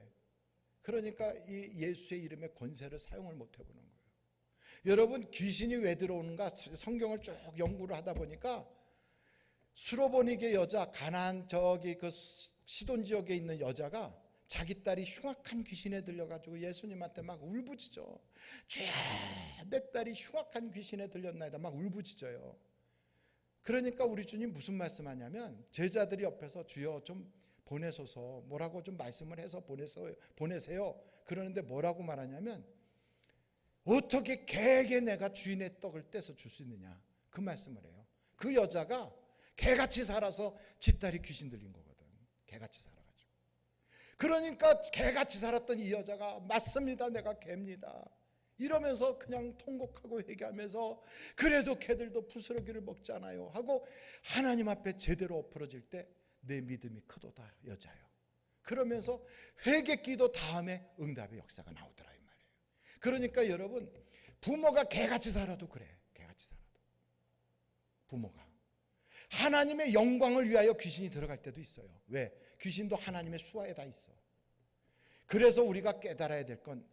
Speaker 1: 그러니까 이 예수의 이름의 권세를 사용을 못 해보는 거예요. 여러분, 귀신이 왜 들어오는가? 성경을 쭉 연구를 하다 보니까 수로보니게 여자, 가나안 저기 그 시돈 지역에 있는 여자가 자기 딸이 흉악한 귀신에 들려가지고 예수님한테 막 울부짖어. 주야, 내 딸이 흉악한 귀신에 들렸나이다. 막 울부짖어요. 그러니까 우리 주님 무슨 말씀하냐면, 제자들이 옆에서 주여 좀 보내소서, 뭐라고 좀 말씀을 해서 보내세요. 그러는데 뭐라고 말하냐면, 어떻게 개에게 내가 주인의 떡을 떼서 줄 수 있느냐, 그 말씀을 해요. 그 여자가 개같이 살아서 집 딸이 귀신 들린 거거든. 개같이 살아가지고. 그러니까 개같이 살았던 이 여자가 맞습니다, 내가 개입니다, 이러면서 그냥 통곡하고 회개하면서 그래도 개들도 부스러기를 먹잖아요 하고 하나님 앞에 제대로 엎어질 때 내 믿음이 크도다 여자요. 그러면서 회개기도 다음에 응답의 역사가 나오더라 이 말이에요. 그러니까 여러분, 부모가 개같이 살아도 그래. 개같이 살아도 부모가 하나님의 영광을 위하여 귀신이 들어갈 때도 있어요. 왜? 귀신도 하나님의 수하에 다 있어. 그래서 우리가 깨달아야 될 건,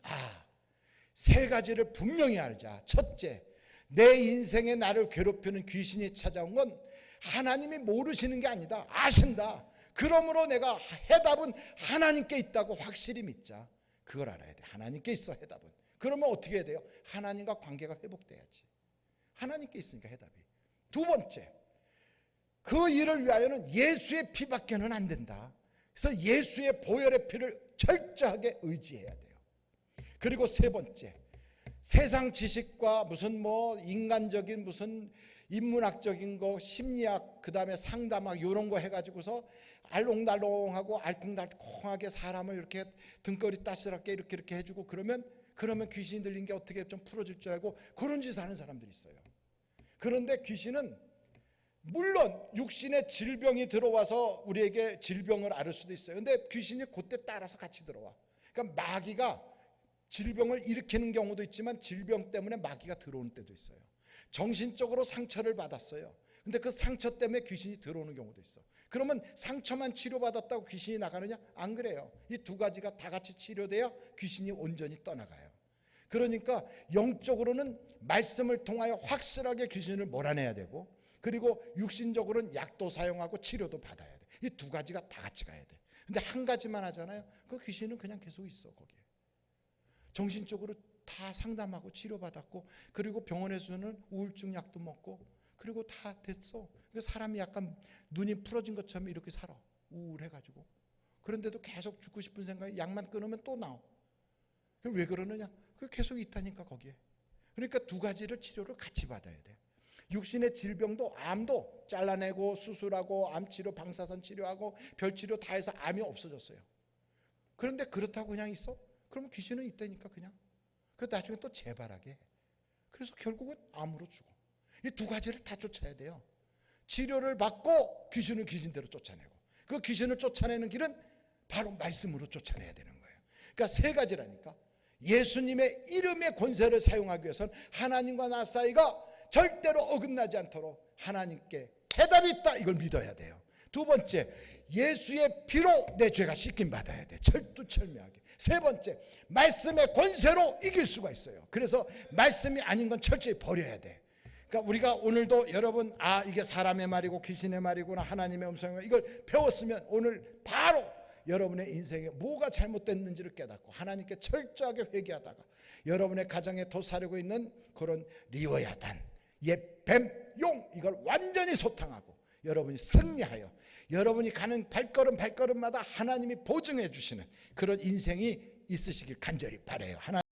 Speaker 1: 세 가지를 분명히 알자. 첫째, 내 인생에 나를 괴롭히는 귀신이 찾아온 건 하나님이 모르시는 게 아니다. 아신다. 그러므로 내가 해답은 하나님께 있다고 확실히 믿자. 그걸 알아야 돼. 하나님께 있어, 해답은. 그러면 어떻게 해야 돼요? 하나님과 관계가 회복돼야지. 하나님께 있으니까 해답이. 두 번째, 그 일을 위하여는 예수의 피밖에는 안 된다. 그래서 예수의 보혈의 피를 철저하게 의지해야 돼요. 그리고 세 번째, 세상 지식과 무슨 인간적인 무슨 인문학적인 거, 심리학, 그 다음에 상담학 이런 거 해가지고서 알롱달롱하고 알콩달콩하게 사람을 이렇게 등골이 따스럽게 이렇게 해주고 그러면 귀신이 들린 게 어떻게 좀 풀어질 줄 알고 그런 짓을 하는 사람들이 있어요. 그런데 귀신은 물론 육신의 질병이 들어와서 우리에게 질병을 앓을 수도 있어요. 근데 귀신이 그때 따라서 같이 들어와. 그러니까 마귀가 질병을 일으키는 경우도 있지만 질병 때문에 마귀가 들어오는 때도 있어요. 정신적으로 상처를 받았어요. 근데 그 상처 때문에 귀신이 들어오는 경우도 있어. 그러면 상처만 치료받았다고 귀신이 나가느냐? 안 그래요. 이 두 가지가 다 같이 치료돼야 귀신이 온전히 떠나가요. 그러니까 영적으로는 말씀을 통하여 확실하게 귀신을 몰아내야 되고, 그리고 육신적으로는 약도 사용하고 치료도 받아야 돼. 이 두 가지가 다 같이 가야 돼. 근데 한 가지만 하잖아요. 그 귀신은 그냥 계속 있어 거기에. 정신적으로 다 상담하고 치료받았고, 그리고 병원에서는 우울증 약도 먹고 그리고 다 됐어. 사람이 약간 눈이 풀어진 것처럼 이렇게 살아. 우울해가지고. 그런데도 계속 죽고 싶은 생각이, 약만 끊으면 또 나와. 왜 그러느냐? 그게 계속 있다니까 거기에. 그러니까 두 가지를 치료를 같이 받아야 돼. 육신의 질병도, 암도 잘라내고 수술하고 암치료, 방사선 치료하고 별치료 다 해서 암이 없어졌어요. 그런데 그렇다고 그냥 있어? 그러면 귀신은 있다니까 그냥. 그 나중에 또 재발하게 해. 그래서 결국은 암으로 죽어. 이 두 가지를 다 쫓아야 돼요. 치료를 받고 귀신은 귀신대로 쫓아내고, 그 귀신을 쫓아내는 길은 바로 말씀으로 쫓아내야 되는 거예요. 그러니까 세 가지라니까. 예수님의 이름의 권세를 사용하기 위해서는 하나님과 나 사이가 절대로 어긋나지 않도록 하나님께 해답이 있다, 이걸 믿어야 돼요. 두 번째, 예수의 피로 내 죄가 씻김 받아야 돼. 철두철미하게. 세 번째, 말씀의 권세로 이길 수가 있어요. 그래서 말씀이 아닌 건 철저히 버려야 돼. 그러니까 우리가 오늘도 여러분, 이게 사람의 말이고 귀신의 말이구나, 하나님의 음성이구나, 이걸 배웠으면 오늘 바로 여러분의 인생에 뭐가 잘못됐는지를 깨닫고 하나님께 철저하게 회개하다가 여러분의 가정에 도사리고 있는 그런 리워야단, 뱀, 용, 이걸 완전히 소탕하고 여러분이 승리하여 여러분이 가는 발걸음마다 하나님이 보증해 주시는 그런 인생이 있으시길 간절히 바라요.